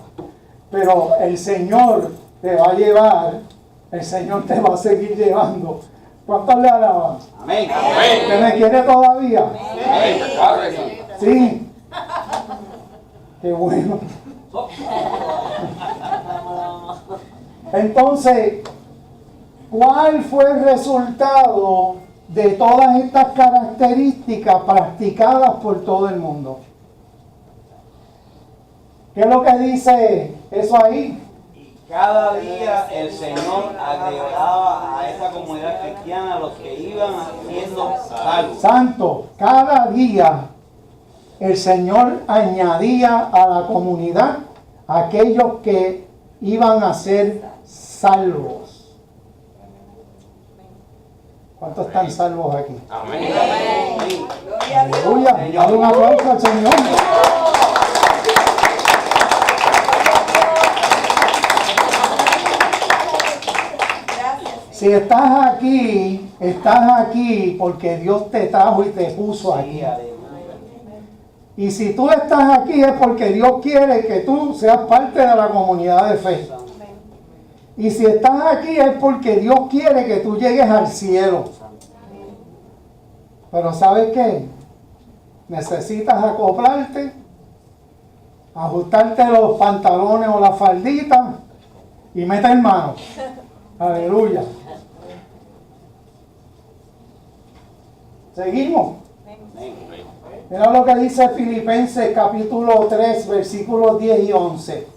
Pero el Señor te va a llevar, el Señor te va a seguir llevando. ¿Cuántos le alaban? Amén. ¿Que me quiere todavía? Amén. Sí. Qué bueno. Entonces, ¿cuál fue el resultado de todas estas características practicadas por todo el mundo? ¿Qué es lo que dice eso ahí? Y cada día el Señor agregaba a esa comunidad cristiana a los que iban siendo salvos. Santo, cada día el Señor añadía a la comunidad a aquellos que iban a ser salvos. ¿Cuántos están salvos aquí? Amén. Aleluya. Dale un aplauso al Señor. Si estás aquí porque Dios te trajo y te puso aquí. Y si tú estás aquí es porque Dios quiere que tú seas parte de la comunidad de fe. Y si estás aquí es porque Dios quiere que tú llegues al cielo. Pero ¿sabes qué? Necesitas acoplarte, ajustarte los pantalones o la faldita y meter mano. Aleluya. Seguimos. Mira lo que dice Filipenses capítulo 3, versículos 10 y 11.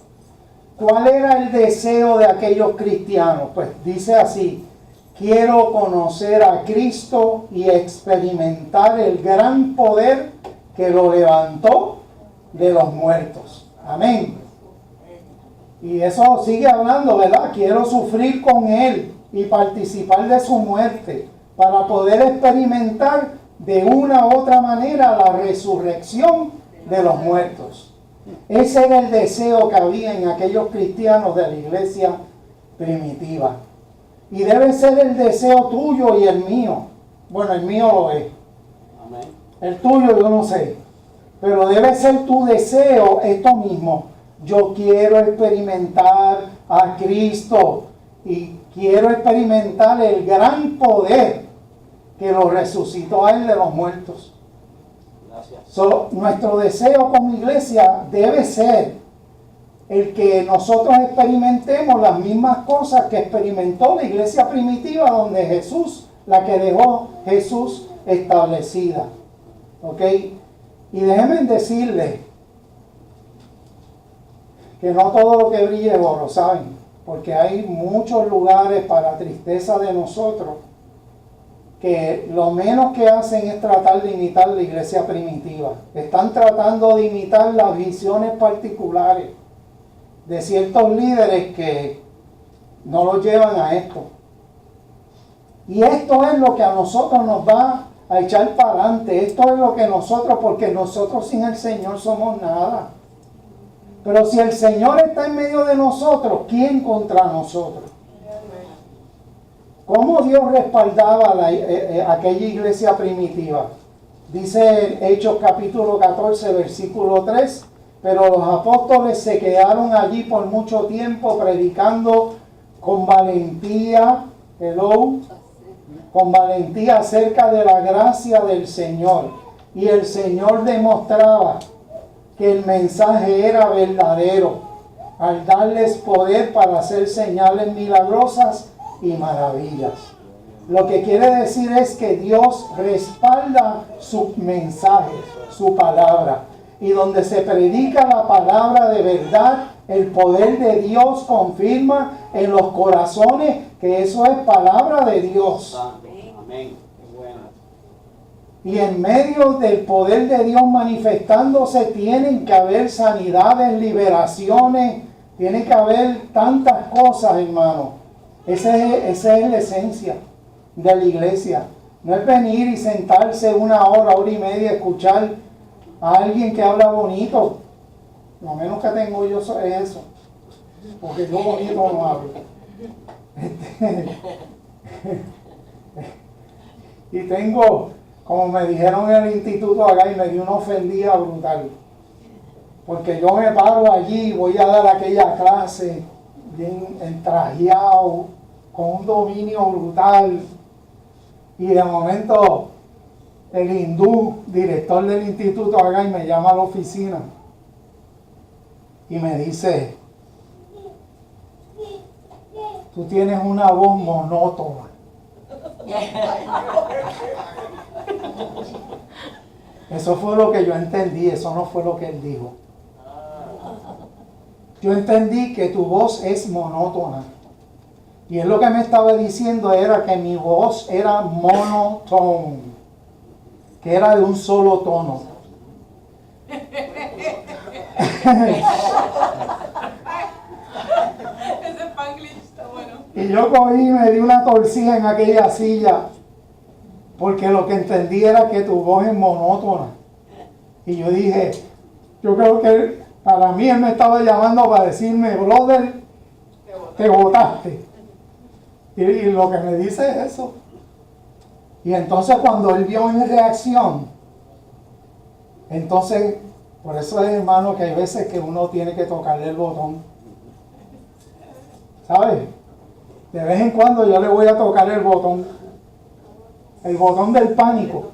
¿Cuál era el deseo de aquellos cristianos? Pues dice así: quiero conocer a Cristo y experimentar el gran poder que lo levantó de los muertos. Amén. Y eso sigue hablando, ¿verdad? Quiero sufrir con Él y participar de su muerte para poder experimentar de una u otra manera la resurrección de los muertos. Ese era el deseo que había en aquellos cristianos de la iglesia primitiva. Y debe ser el deseo tuyo y el mío. Bueno, el mío lo es. Amén. El tuyo yo no sé. Pero debe ser tu deseo esto mismo. Yo quiero experimentar a Cristo y quiero experimentar el gran poder que lo resucitó a Él de los muertos. Gracias. Nuestro deseo como iglesia debe ser el que nosotros experimentemos las mismas cosas que experimentó la iglesia primitiva, donde Jesús, la que dejó Jesús establecida. ¿Ok? Y déjenme decirles que no todo lo que brille es oro, ¿saben? Porque hay muchos lugares, para tristeza de nosotros, que lo menos que hacen es tratar de imitar la iglesia primitiva. Están tratando de imitar las visiones particulares de ciertos líderes que no los llevan a esto. Y esto es lo que a nosotros nos va a echar para adelante. Esto es lo que nosotros, porque nosotros sin el Señor somos nada. Pero si el Señor está en medio de nosotros, ¿quién contra nosotros? ¿Cómo Dios respaldaba aquella iglesia primitiva? Dice Hechos capítulo 14, versículo 3, pero los apóstoles se quedaron allí por mucho tiempo predicando con valentía, con valentía acerca de la gracia del Señor. Y el Señor demostraba que el mensaje era verdadero, al darles poder para hacer señales milagrosas y maravillas. Lo que quiere decir es que Dios respalda su mensaje, su palabra. Y donde se predica la palabra de verdad, el poder de Dios confirma en los corazones que eso es palabra de Dios. Amén. Qué bueno. Y en medio del poder de Dios manifestándose, tienen que haber sanidades, liberaciones, tiene que haber tantas cosas, hermano. Esa es la esencia de la iglesia. No es venir y sentarse una hora, hora y media, escuchar a alguien que habla bonito. Lo menos que tengo yo es eso. Porque yo bonito no hablo. Y tengo, como me dijeron en el instituto acá, y me dio una ofendida brutal. Porque yo me paro allí, voy a dar aquella clase bien entrajeado, con un dominio brutal. Y de momento el hindú, director del instituto acá, y me llama a la oficina. Y me dice, tú tienes una voz monótona. Eso fue lo que yo entendí, eso no fue lo que él dijo. Yo entendí que tu voz es monótona. Y él lo que me estaba diciendo era que mi voz era monotone, que era de un solo tono. Ese Spanglish está bueno. Y yo cogí y me di una torcida en aquella silla, porque lo que entendí era que tu voz es monótona. Y yo dije, yo creo que para mí él me estaba llamando para decirme, brother, te botaste. Y lo que me dice es eso. Y entonces cuando él vio mi reacción, entonces, por eso es, hermano, que hay veces que uno tiene que tocarle el botón. ¿Sabes? De vez en cuando yo le voy a tocar el botón del pánico.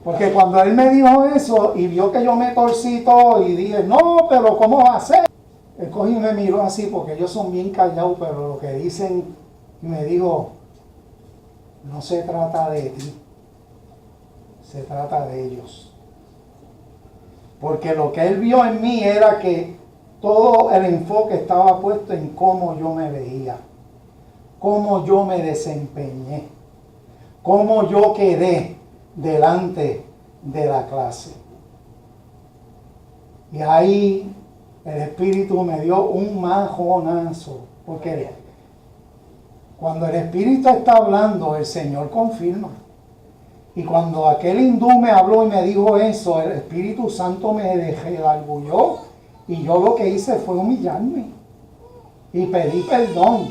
Porque cuando él me dijo eso y vio que yo me torcí todo y dije, no, pero ¿cómo va a ser? Él cogió y me miró así, porque ellos son bien callados, pero lo que dicen, y me dijo, no se trata de ti, se trata de ellos. Porque lo que él vio en mí era que todo el enfoque estaba puesto en cómo yo me veía, cómo yo me desempeñé, cómo yo quedé delante de la clase. Y ahí el Espíritu me dio un majonazo, porque cuando el Espíritu está hablando, el Señor confirma. Y cuando aquel hindú me habló y me dijo eso, el Espíritu Santo me redarguyó. Y yo lo que hice fue humillarme y pedí perdón.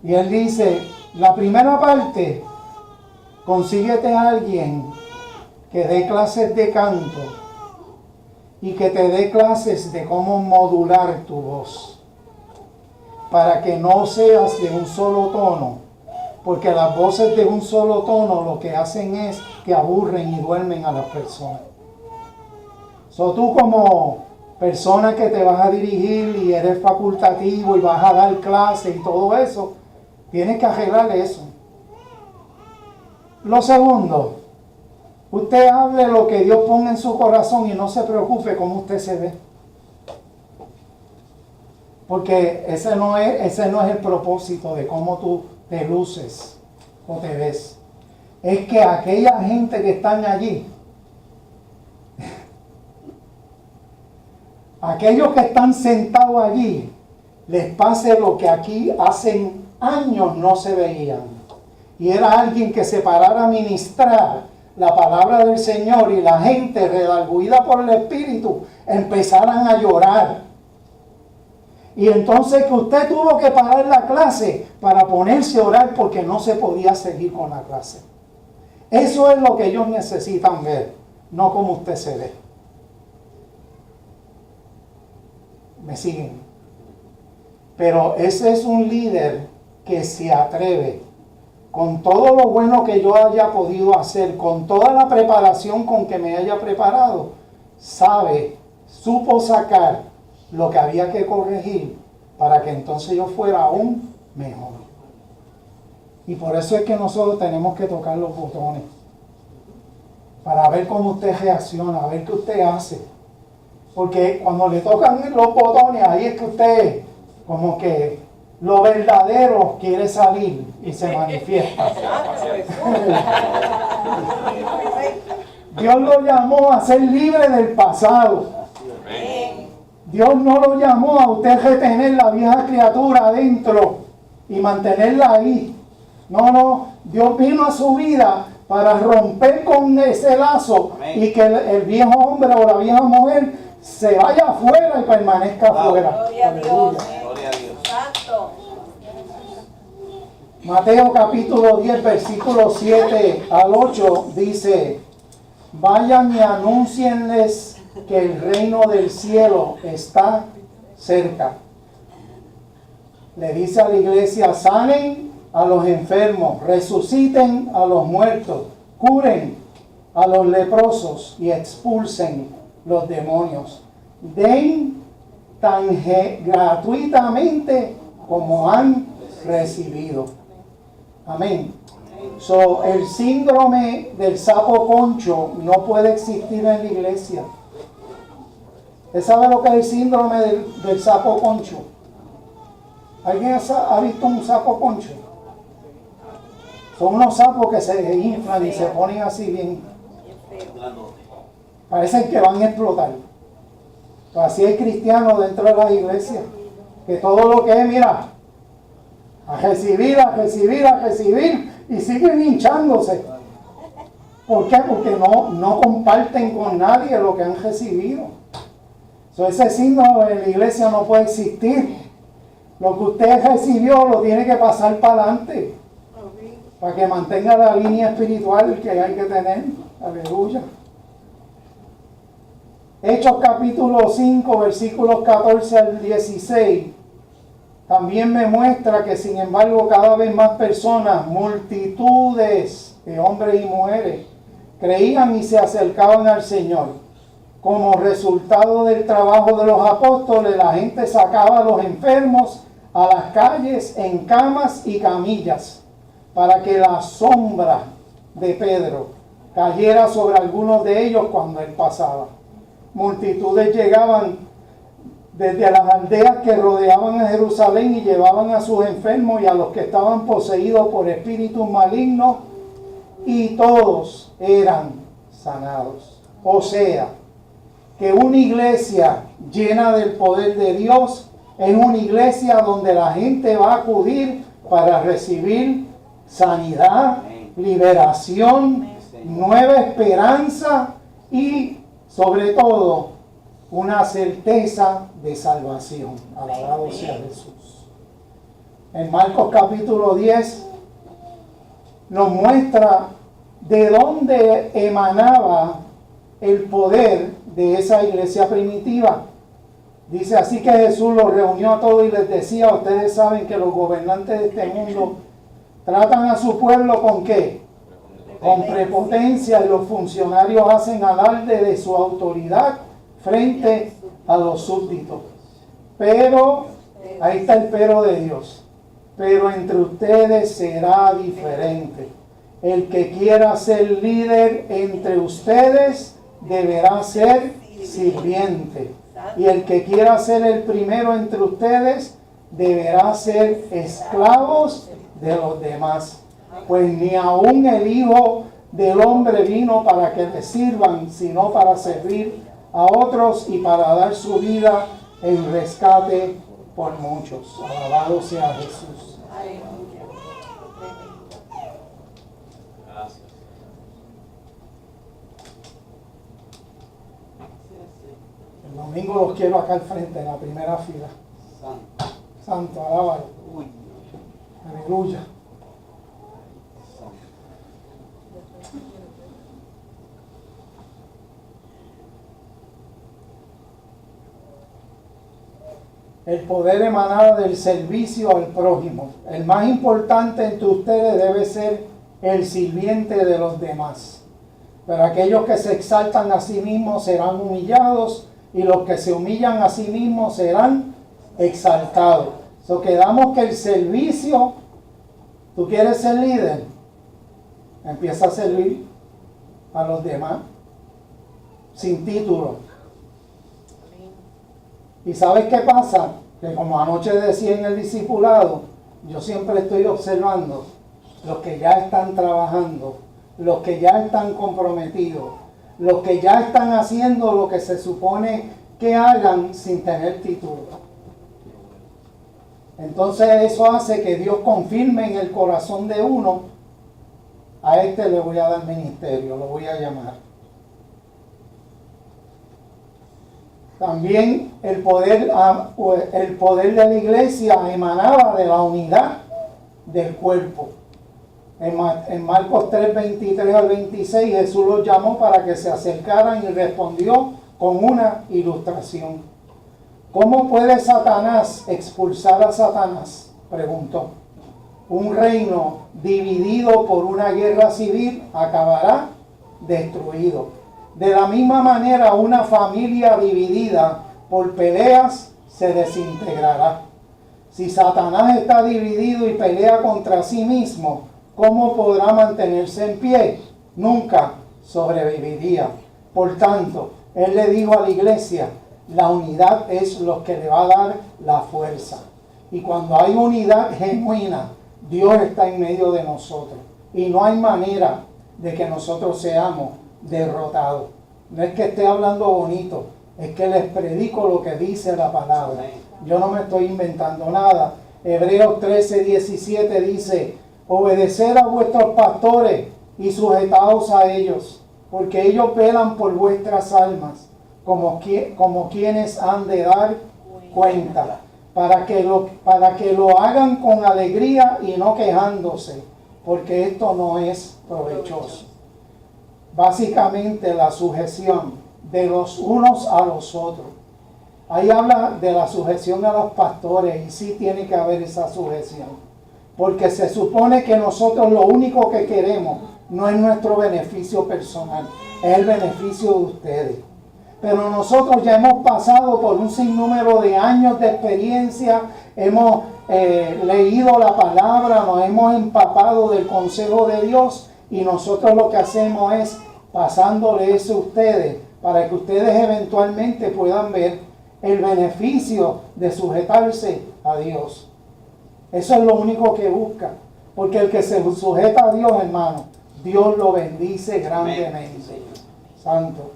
Y él dice, la primera parte, consíguete a alguien que dé clases de canto y que te dé clases de cómo modular tu voz, para que no seas de un solo tono. Porque las voces de un solo tono lo que hacen es que aburren y duermen a las personas. Tú como persona que te vas a dirigir y eres facultativo y vas a dar clase y todo eso, tienes que arreglar eso. Lo segundo, usted hable lo que Dios ponga en su corazón y no se preocupe cómo usted se ve. Porque ese no es el propósito de cómo tú te luces o te ves. Es que aquella gente que están allí, aquellos que están sentados allí, les pase lo que aquí hace años no se veían. Y era alguien que se parara a ministrar la palabra del Señor y la gente, redargüida por el Espíritu, empezaran a llorar. Y entonces que usted tuvo que parar la clase para ponerse a orar porque no se podía seguir con la clase. Eso es lo que ellos necesitan ver, no como usted se ve. ¿Me siguen? Pero ese es un líder que se atreve, con todo lo bueno que yo haya podido hacer, con toda la preparación con que me haya preparado, supo sacar lo que había que corregir para que entonces yo fuera aún mejor. Y por eso es que nosotros tenemos que tocar los botones, para ver cómo usted reacciona, a ver qué usted hace. Porque cuando le tocan los botones, ahí es que usted, como que lo verdadero quiere salir y se manifiesta. Dios lo llamó a ser libre del pasado. Dios no lo llamó a usted retener la vieja criatura adentro y mantenerla ahí. No, Dios vino a su vida para romper con ese lazo. Amén. Y que el viejo hombre o la vieja mujer se vaya afuera y permanezca afuera. Gloria a Dios. Gloria a Dios. Santo. Mateo capítulo 10, versículo 7 al 8 dice: vayan y anúncienles que el reino del cielo está cerca. Le dice a la iglesia: sanen a los enfermos, resuciten a los muertos, curen a los leprosos y expulsen los demonios. Den tan gratuitamente como han recibido. Amén. So, el síndrome del sapo concho no puede existir en la iglesia. ¿Usted sabe lo que es el síndrome del sapo concho? ¿Alguien ha visto un sapo concho? Son unos sapos que se inflan y se ponen así bien. Parecen que van a explotar. Pues así hay cristianos dentro de las iglesias, que todo lo que es, mira, a recibir, y siguen hinchándose. ¿Por qué? Porque no comparten con nadie lo que han recibido. Ese síndrome en la iglesia no puede existir. Lo que usted recibió lo tiene que pasar para adelante, para que mantenga la línea espiritual que hay que tener. Aleluya. Hechos capítulo 5, versículos 14 al 16, también me muestra que sin embargo cada vez más personas, multitudes de hombres y mujeres, creían y se acercaban al Señor. Como resultado del trabajo de los apóstoles, la gente sacaba a los enfermos a las calles en camas y camillas, para que la sombra de Pedro cayera sobre algunos de ellos cuando él pasaba. Multitudes llegaban desde las aldeas que rodeaban a Jerusalén y llevaban a sus enfermos y a los que estaban poseídos por espíritus malignos, y todos eran sanados. O sea, que una iglesia llena del poder de Dios es una iglesia donde la gente va a acudir para recibir sanidad, liberación, nueva esperanza y sobre todo una certeza de salvación. Alabado sea Jesús. En Marcos capítulo 10 nos muestra de dónde emanaba el poder de esa iglesia primitiva. Dice: así que Jesús los reunió a todos y les decía: ustedes saben que los gobernantes de este mundo tratan a su pueblo ¿con qué? Con prepotencia, y los funcionarios hacen alarde de su autoridad frente a los súbditos. Pero, ahí está el pero de Dios, pero entre ustedes será diferente. El que quiera ser líder entre ustedes deberá ser sirviente, y el que quiera ser el primero entre ustedes deberá ser esclavos de los demás. Pues ni aun el Hijo del Hombre vino para que le sirvan, sino para servir a otros y para dar su vida en rescate por muchos. Alabado sea Jesús. El domingo los quiero acá al frente, en la primera fila. Santo, alábalo. Aleluya. El poder emanado del servicio al prójimo. El más importante entre ustedes debe ser el sirviente de los demás. Pero aquellos que se exaltan a sí mismos serán humillados, y los que se humillan a sí mismos serán exaltados. So, quedamos que el servicio, tú quieres ser líder, empieza a servir a los demás sin título. ¿Y sabes qué pasa? Que como anoche decía en el discipulado, yo siempre estoy observando los que ya están trabajando, los que ya están comprometidos, los que ya están haciendo lo que se supone que hagan sin tener título. Entonces eso hace que Dios confirme en el corazón de uno, a este le voy a dar ministerio, lo voy a llamar. También el poder de la iglesia emanaba de la unidad del cuerpo. En Marcos 3, 23 al 26, Jesús los llamó para que se acercaran y respondió con una ilustración. ¿Cómo puede Satanás expulsar a Satanás?, preguntó. Un reino dividido por una guerra civil acabará destruido. De la misma manera, una familia dividida por peleas se desintegrará. Si Satanás está dividido y pelea contra sí mismo, ¿cómo podrá mantenerse en pie? Nunca sobreviviría. Por tanto, él le dijo a la iglesia, la unidad es lo que le va a dar la fuerza. Y cuando hay unidad genuina, Dios está en medio de nosotros. Y no hay manera de que nosotros seamos derrotados. No es que esté hablando bonito, es que les predico lo que dice la palabra. Yo no me estoy inventando nada. Hebreos 13, 17 dice, obedeced a vuestros pastores y sujetaos a ellos, porque ellos velan por vuestras almas, como quienes han de dar cuenta, para que lo hagan con alegría y no quejándose, porque esto no es provechoso. Básicamente la sujeción de los unos a los otros. Ahí habla de la sujeción a los pastores y sí tiene que haber esa sujeción. Porque se supone que nosotros lo único que queremos no es nuestro beneficio personal, es el beneficio de ustedes. Pero nosotros ya hemos pasado por un sinnúmero de años de experiencia, hemos leído la palabra, nos hemos empapado del consejo de Dios y nosotros lo que hacemos es pasándole eso a ustedes para que ustedes eventualmente puedan ver el beneficio de sujetarse a Dios. Eso es lo único que busca, porque el que se sujeta a Dios, hermano, Dios lo bendice grandemente. Santo.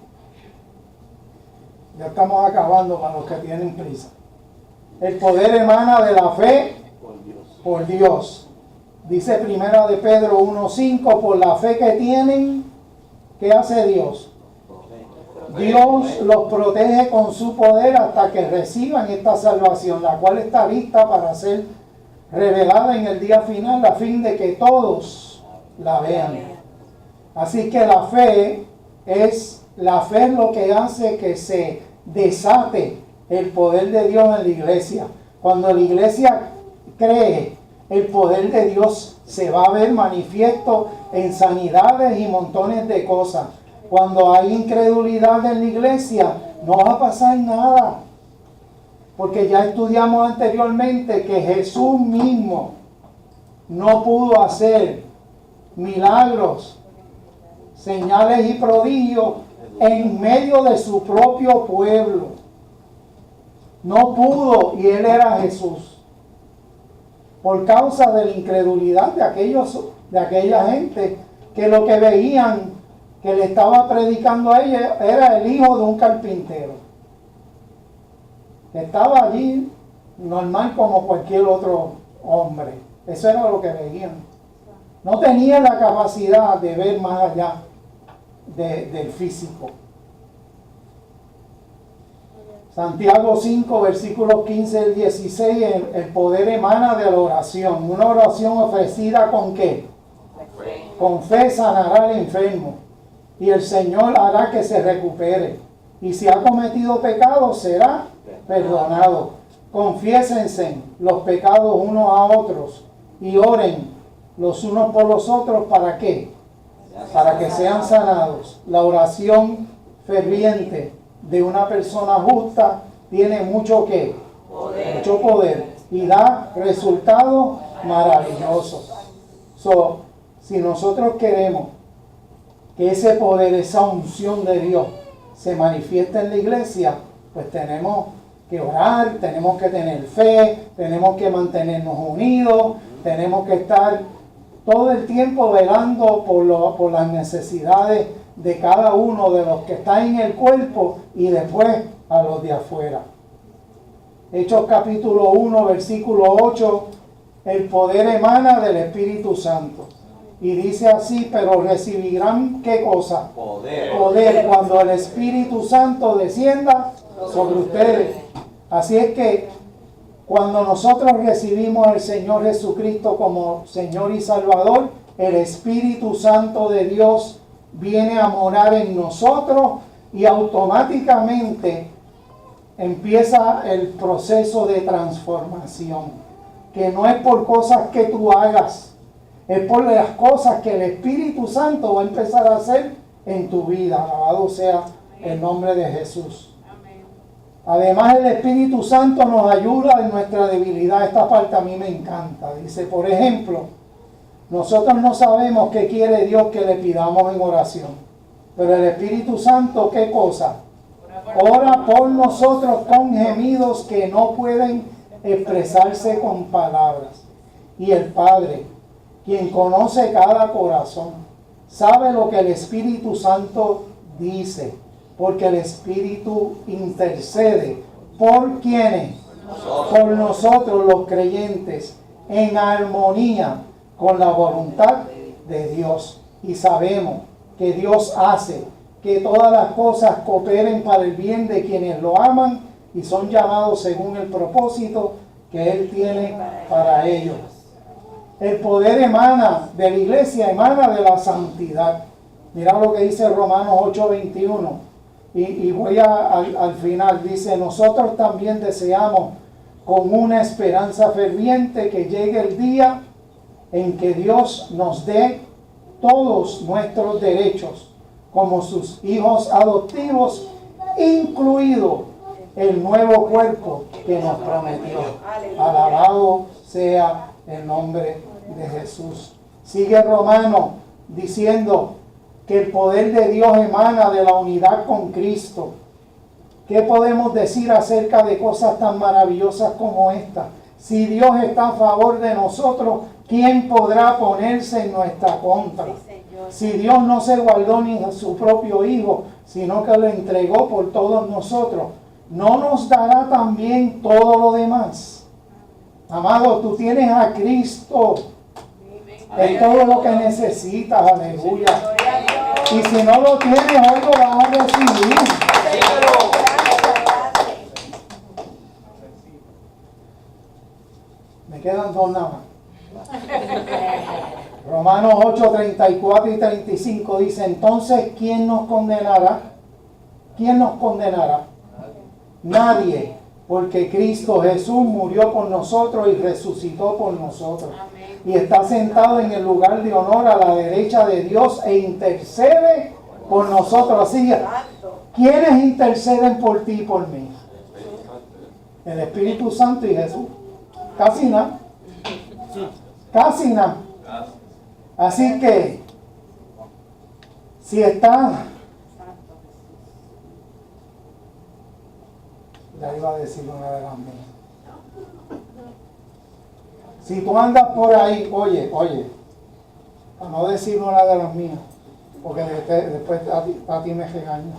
Ya estamos acabando para los que tienen prisa. El poder emana de la fe por Dios. Dice primera de Pedro 1:5, por la fe que tienen, ¿qué hace Dios? Dios los protege con su poder hasta que reciban esta salvación, la cual está lista para ser revelada en el día final, a fin de que todos la vean. Así que la fe es lo que hace que se desate el poder de Dios en la iglesia. Cuando la iglesia cree, el poder de Dios se va a ver manifiesto en sanidades y montones de cosas. Cuando hay incredulidad en la iglesia, no va a pasar nada. Porque ya estudiamos anteriormente que Jesús mismo no pudo hacer milagros, señales y prodigios en medio de su propio pueblo. No pudo, y él era Jesús. Por causa de la incredulidad de aquella gente que lo que veían que le estaba predicando a ella era el hijo de un carpintero. Estaba allí normal como cualquier otro hombre. Eso era lo que veían. No tenía la capacidad de ver más allá del físico. Santiago 5, versículos 15 al 16, el poder emana de la oración. Una oración ofrecida ¿con qué? Con fe sanará al enfermo y el Señor hará que se recupere. Y si ha cometido pecado, será perdonado. Confiésense los pecados unos a otros y oren los unos por los otros. ¿Para qué? Para que sean sanados. La oración ferviente de una persona justa tiene mucho poder y da resultados maravillosos. Si nosotros queremos que ese poder, esa unción de Dios se manifieste en la iglesia, pues tenemos que orar, tenemos que tener fe, tenemos que mantenernos unidos, tenemos que estar todo el tiempo velando por las necesidades de cada uno de los que está en el cuerpo y después a los de afuera. Hechos capítulo 1, versículo 8, el poder emana del Espíritu Santo. Y dice así, pero recibirán ¿qué cosa? Poder. Poder cuando el Espíritu Santo descienda sobre ustedes. Así es que cuando nosotros recibimos al Señor Jesucristo como Señor y Salvador, el Espíritu Santo de Dios viene a morar en nosotros y automáticamente empieza el proceso de transformación, que no es por cosas que tú hagas, es por las cosas que el Espíritu Santo va a empezar a hacer en tu vida. Alabado sea el nombre de Jesús. Además, el Espíritu Santo nos ayuda en nuestra debilidad. Esta parte a mí me encanta. Dice, por ejemplo, nosotros no sabemos qué quiere Dios que le pidamos en oración, pero el Espíritu Santo, ¿qué cosa? Ora por nosotros con gemidos que no pueden expresarse con palabras. Y el Padre, quien conoce cada corazón, sabe lo que el Espíritu Santo dice, porque el Espíritu intercede por quienes, por nosotros los creyentes, en armonía con la voluntad de Dios. Y sabemos que Dios hace que todas las cosas cooperen para el bien de quienes lo aman y son llamados según el propósito que Él tiene para ellos. El poder emana de la iglesia, emana de la santidad. Mira lo que dice Romanos 8:21. Y voy al final. Dice, nosotros también deseamos con una esperanza ferviente que llegue el día en que Dios nos dé todos nuestros derechos como sus hijos adoptivos, incluido el nuevo cuerpo que nos prometió. Alabado sea el nombre de Jesús. Sigue Romano diciendo que el poder de Dios emana de la unidad con Cristo. ¿Qué podemos decir acerca de cosas tan maravillosas como esta? Si Dios está a favor de nosotros, ¿quién podrá ponerse en nuestra contra? Si Dios no se guardó ni a su propio Hijo, sino que lo entregó por todos nosotros, ¿no nos dará también todo lo demás? Amado, tú tienes a Cristo. Es todo lo que necesitas, aleluya. Y si no lo tienes, hoy lo vas a recibir. Me quedan dos nada más. Romanos 8, 34 y 35 dice, entonces, ¿quién nos condenará? ¿Quién nos condenará? Nadie, porque Cristo Jesús murió por nosotros y resucitó por nosotros. Y está sentado en el lugar de honor a la derecha de Dios e intercede por nosotros. Así que, ¿quiénes interceden por ti y por mí? El Espíritu Santo y Jesús. Casi nada. Casi nada. Así que, si está, ya iba a decir una de las mías. Si tú andas por ahí, oye, para no decir una de las mías, porque después a ti me regaño.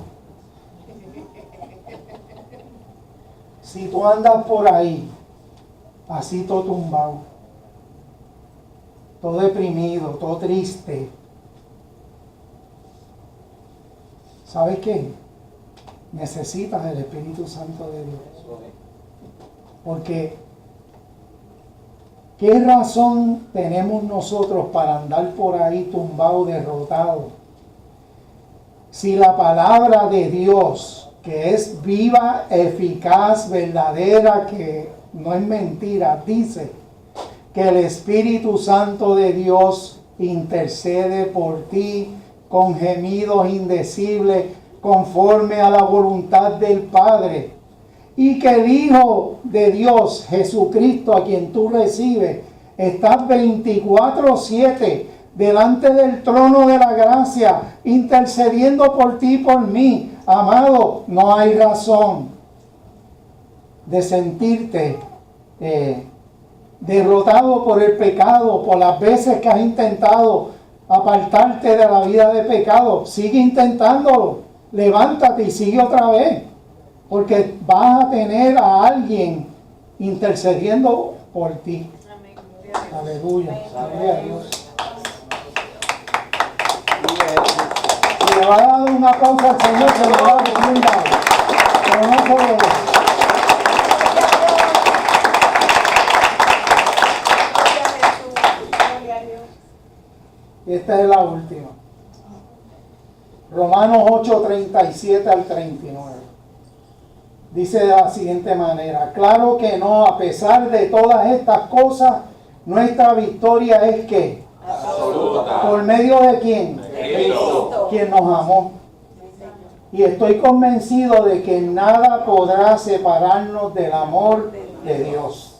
Si tú andas por ahí, así todo tumbado, todo deprimido, todo triste, ¿sabes qué? Necesitas el Espíritu Santo de Dios. Porque ¿qué razón tenemos nosotros para andar por ahí tumbado, derrotado? Si la palabra de Dios, que es viva, eficaz, verdadera, que no es mentira, dice que el Espíritu Santo de Dios intercede por ti con gemidos indecibles conforme a la voluntad del Padre, y que el Hijo de Dios, Jesucristo, a quien tú recibes, está 24/7 delante del trono de la gracia, intercediendo por ti y por mí. Amado, no hay razón de sentirte derrotado por el pecado, por las veces que has intentado apartarte de la vida de pecado. Sigue intentándolo. Levántate y sigue otra vez. Porque vas a tener a alguien intercediendo por ti. Aleluya. Gloria a Dios. Si le va a dar un aplauso al Señor, se lo da de un lado. Pero no solo eso. Y esta es la última. Romanos 8, 37 al 39. Dice de la siguiente manera: claro que no, a pesar de todas estas cosas, nuestra victoria es que Absoluta. ¿por medio de quién? Cristo. Quien nos amó. Y estoy convencido de que nada podrá separarnos del amor de Dios.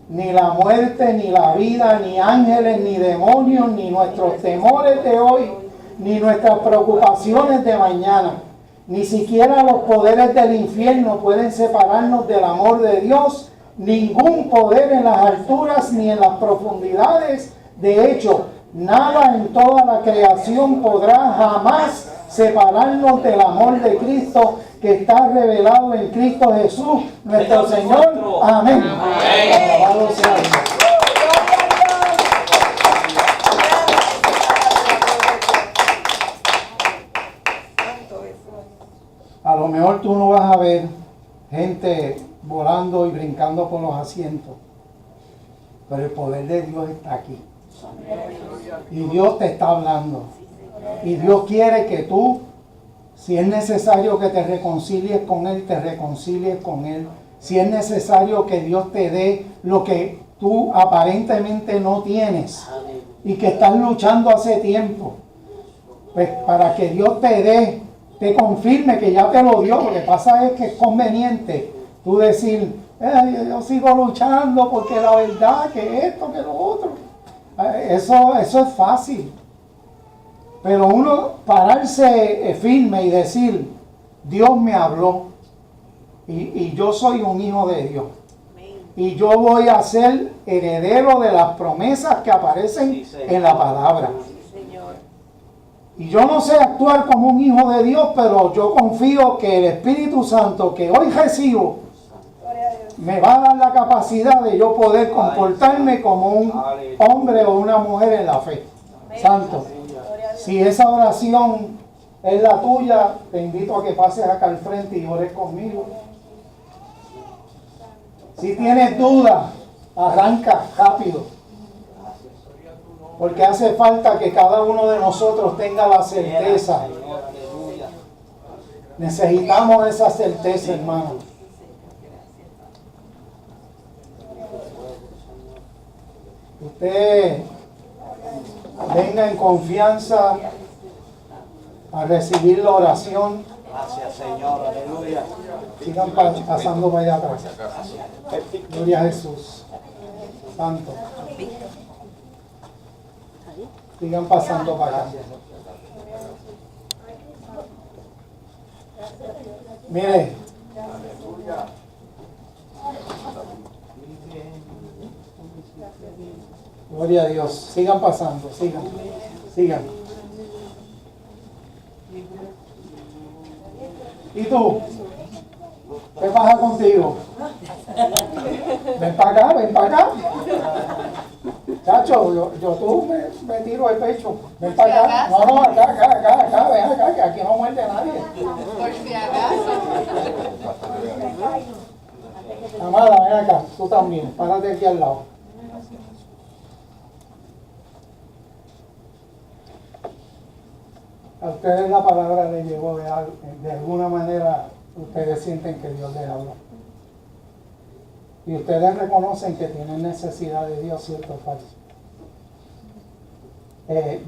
Ni la muerte, ni la vida, ni ángeles, ni demonios, ni nuestros temores de hoy, ni nuestras preocupaciones de mañana. Ni siquiera los poderes del infierno pueden separarnos del amor de Dios. Ningún poder en las alturas ni en las profundidades. De hecho, nada en toda la creación podrá jamás separarnos del amor de Cristo que está revelado en Cristo Jesús, nuestro Señor. Amén. Alabado sea Dios. A lo mejor tú no vas a ver gente volando y brincando por los asientos, pero el poder de Dios está aquí. Y Dios te está hablando. Y Dios quiere que tú, si es necesario que te reconcilies con Él, te reconcilies con Él. Si es necesario que Dios te dé lo que tú aparentemente no tienes y que estás luchando hace tiempo, pues para que Dios te dé, te confirme que ya te lo dio. Lo que pasa es que es conveniente tú decir: yo sigo luchando porque la verdad que esto, que lo otro. Eso es fácil. Pero uno pararse firme y decir: Dios me habló y yo soy un hijo de Dios. Y yo voy a ser heredero de las promesas que aparecen en la palabra. Y yo no sé actuar como un hijo de Dios, pero yo confío que el Espíritu Santo que hoy recibo me va a dar la capacidad de yo poder comportarme como un hombre o una mujer en la fe. Santo. Si esa oración es la tuya, te invito a que pases acá al frente y ores conmigo. Si tienes dudas, arranca rápido. Porque hace falta que cada uno de nosotros tenga la certeza. Necesitamos esa certeza, hermano. Usted venga en confianza a recibir la oración. Gracias, Señor. Aleluya. Sigan pasando para allá atrás. Gloria a Jesús. Santo. Sigan pasando para allá. Mire. Gloria a Dios. Sigan pasando. Sigan. ¿Y tú? ¿Qué pasa contigo? Ven para acá. Chacho, yo tú me tiro el pecho. Ven para acá. No, acá, ven acá, que aquí no muerde nadie. Por si acaso. Amada, ven acá, tú también. Párate aquí al lado. A ustedes la palabra les llegó de alguna manera, ustedes sienten que Dios les habla. Y ustedes reconocen que tienen necesidad de Dios, ¿cierto o falso?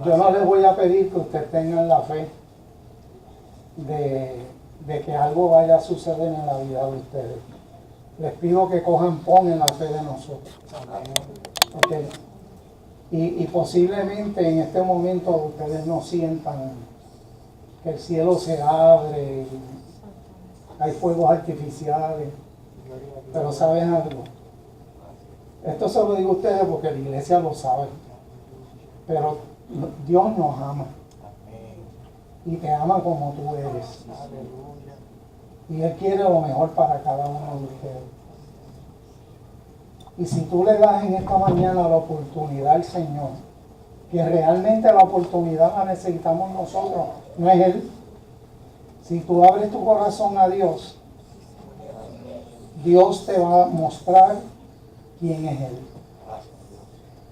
Yo no les voy a pedir que ustedes tengan la fe de que algo vaya a suceder en la vida de ustedes. Les pido que pongan la fe de nosotros. Okay. Y posiblemente en este momento ustedes no sientan que el cielo se abre, hay fuegos artificiales, pero ¿saben algo? Esto se lo digo a ustedes porque la iglesia lo sabe, pero Dios nos ama y te ama como tú eres, y Él quiere lo mejor para cada uno de ustedes. Y si tú le das en esta mañana la oportunidad al Señor, que realmente la oportunidad la necesitamos nosotros, no es Él. Si tú abres tu corazón a Dios, Dios te va a mostrar quién es Él.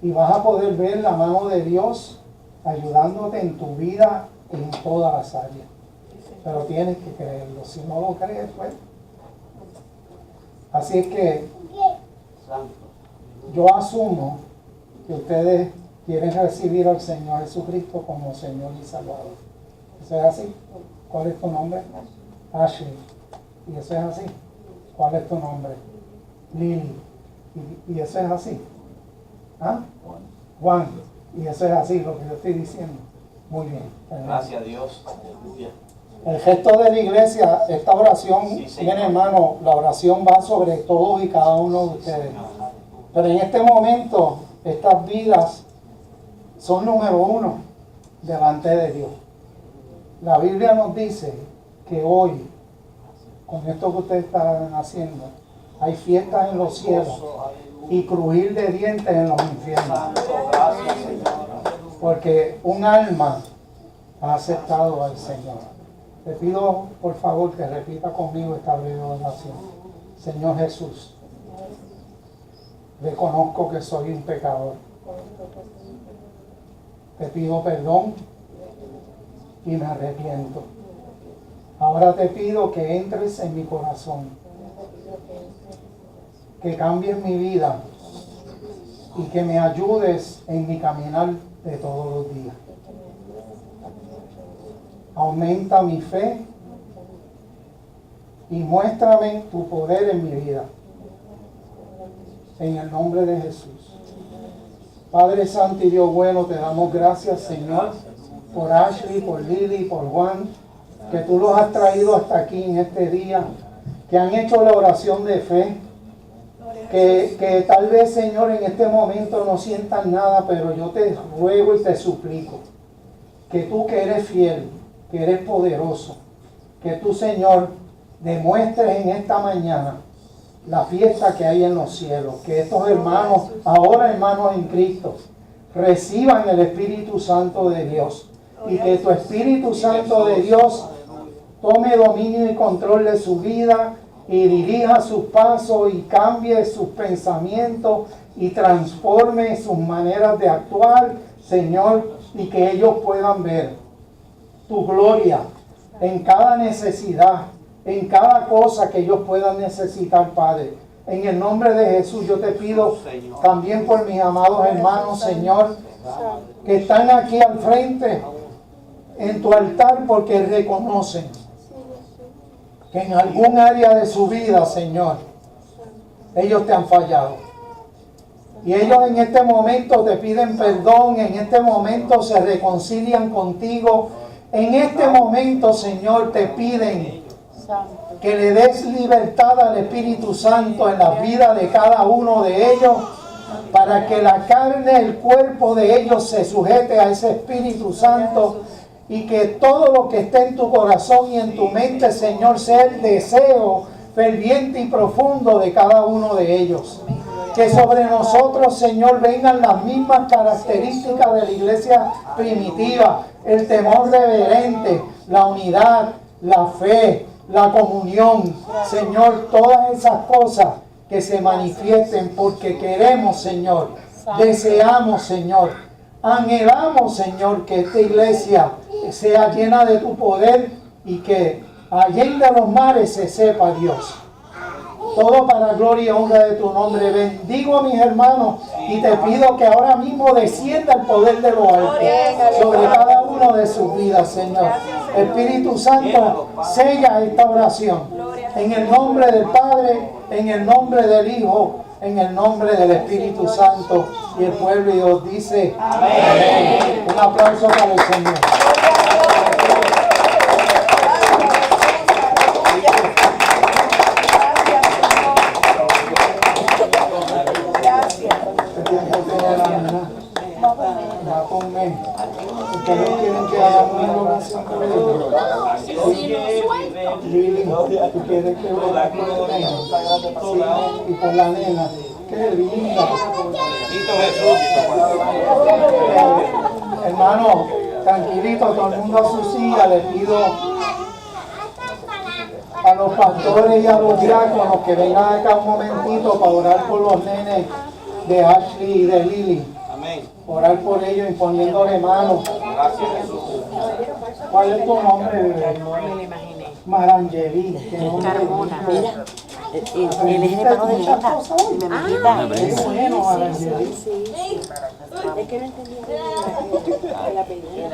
Y vas a poder ver la mano de Dios ayudándote en tu vida en todas las áreas. Pero tienes que creerlo. Si no lo crees, pues. Así es que yo asumo que ustedes quieren recibir al Señor Jesucristo como Señor y Salvador. ¿Eso es así? ¿Cuál es tu nombre? Ashley. ¿Y eso es así? ¿Cuál es tu nombre? Lily. ¿Y eso es así? ¿Ah? Juan. ¿Y eso es así lo que yo estoy diciendo? Muy bien. Gracias a Dios. Aleluya. El gesto de la iglesia, esta oración, Sí, Señor. bien hermano, la oración va sobre todos y cada uno de ustedes. Pero en este momento, estas vidas son número uno delante de Dios. La Biblia nos dice que hoy, con esto que ustedes están haciendo, hay fiestas en los cielos y crujir de dientes en los infiernos. Gracias, Señor. Porque un alma ha aceptado al Señor. Te pido, por favor, que repita conmigo esta breve oración. Señor Jesús, reconozco que soy un pecador. Te pido perdón y me arrepiento. Ahora te pido que entres en mi corazón, que cambies mi vida y que me ayudes en mi caminar de todos los días. Aumenta mi fe y muéstrame tu poder en mi vida. En el nombre de Jesús. Padre Santo y Dios bueno, te damos gracias, Señor, por Ashley, por Lily, por Juan, que tú los has traído hasta aquí en este día, que han hecho la oración de fe, que tal vez, Señor, en este momento no sientan nada, pero yo te ruego y te suplico que tú, que eres fiel, que eres poderoso, que tú, Señor, demuestres en esta mañana la fiesta que hay en los cielos, que estos hermanos, ahora hermanos en Cristo, reciban el Espíritu Santo de Dios y que tu Espíritu Santo de Dios tome dominio y control de su vida y dirija sus pasos y cambie sus pensamientos y transforme sus maneras de actuar, Señor, y que ellos puedan ver tu gloria en cada necesidad, en cada cosa que ellos puedan necesitar, Padre. En el nombre de Jesús yo te pido también por mis amados hermanos, Señor, que están aquí al frente en tu altar porque reconocen que en algún área de su vida, Señor, ellos te han fallado. Y ellos en este momento te piden perdón, en este momento se reconcilian contigo. En este momento, Señor, te piden que le des libertad al Espíritu Santo en la vida de cada uno de ellos, para que la carne, el cuerpo de ellos se sujete a ese Espíritu Santo y que todo lo que esté en tu corazón y en tu mente, Señor, sea el deseo ferviente y profundo de cada uno de ellos. Que sobre nosotros, Señor, vengan las mismas características de la iglesia primitiva: el temor reverente, la unidad, la fe, la comunión. Señor, todas esas cosas que se manifiesten porque queremos, Señor, deseamos, Señor, anhelamos, Señor, que esta iglesia sea llena de tu poder y que allende los mares se sepa, Dios. Todo para gloria y honra de tu nombre. Bendigo a mis hermanos y te pido que ahora mismo descienda el poder de lo alto sobre cada uno de sus vidas, Señor. Espíritu Santo, sella esta oración. En el nombre del Padre, en el nombre del Hijo, en el nombre del Espíritu Santo. Y el pueblo de Dios dice amén. Un aplauso para el Señor. ¿Ustedes quieren que hagamos una oración por ellos? Lili, ¿tú quieres que oremos por la nena? Sí, y por la nena. Qué linda. Cristo Jesús. Hermano, tranquilito, todo el mundo a su silla. Le pido a los pastores y a los diáconos que vengan acá un momentito para orar por los nenes de Ashley y de Lily. Amén. Orar por ellos imponiéndole manos. Gracias, Jesús. ¿Cuál es tu nombre, bebé? Me lo imaginé. Marangeli. Qué nombre Carmona. lindo. Él es el hermano de Linda, de Memita. Qué bueno, Marangeli. Es que no entendí el apellido.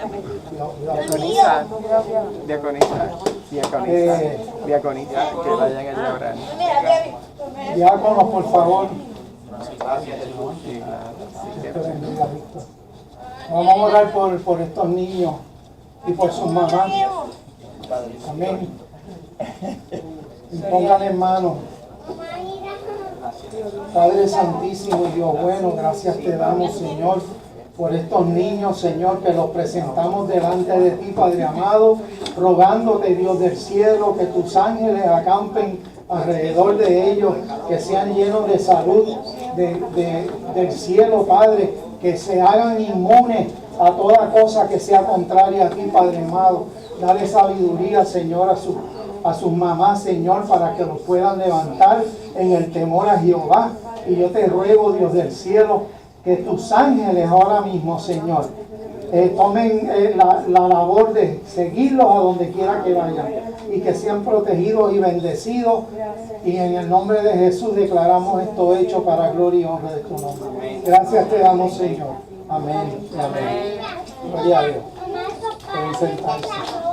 Diaconisa, diaconisa, que vayan allá a orar. Diáconos, por favor. Gracias, Jesús. Sí, claro, sí, Dios te bendiga, Víctor. Vamos a orar por estos niños y por sus mamás. Amén. Y pónganle en mano. Padre Santísimo y Dios bueno, gracias te damos, Señor, por estos niños, Señor, que los presentamos delante de ti, Padre amado, rogándote, Dios del cielo, que tus ángeles acampen alrededor de ellos, que sean llenos de salud del cielo, Padre, que se hagan inmunes a toda cosa que sea contraria a ti, Padre amado. Dale sabiduría, Señor, a sus mamás, Señor, para que los puedan levantar en el temor a Jehová. Y yo te ruego, Dios del cielo, que tus ángeles ahora mismo, Señor, tomen la labor de seguirlos a donde quiera que vayan y que sean protegidos y bendecidos. Y en el nombre de Jesús declaramos esto hecho para gloria y honra de tu nombre. Gracias te damos, Señor. Amén. Amén. Gloria a Dios. Pueden sentarse.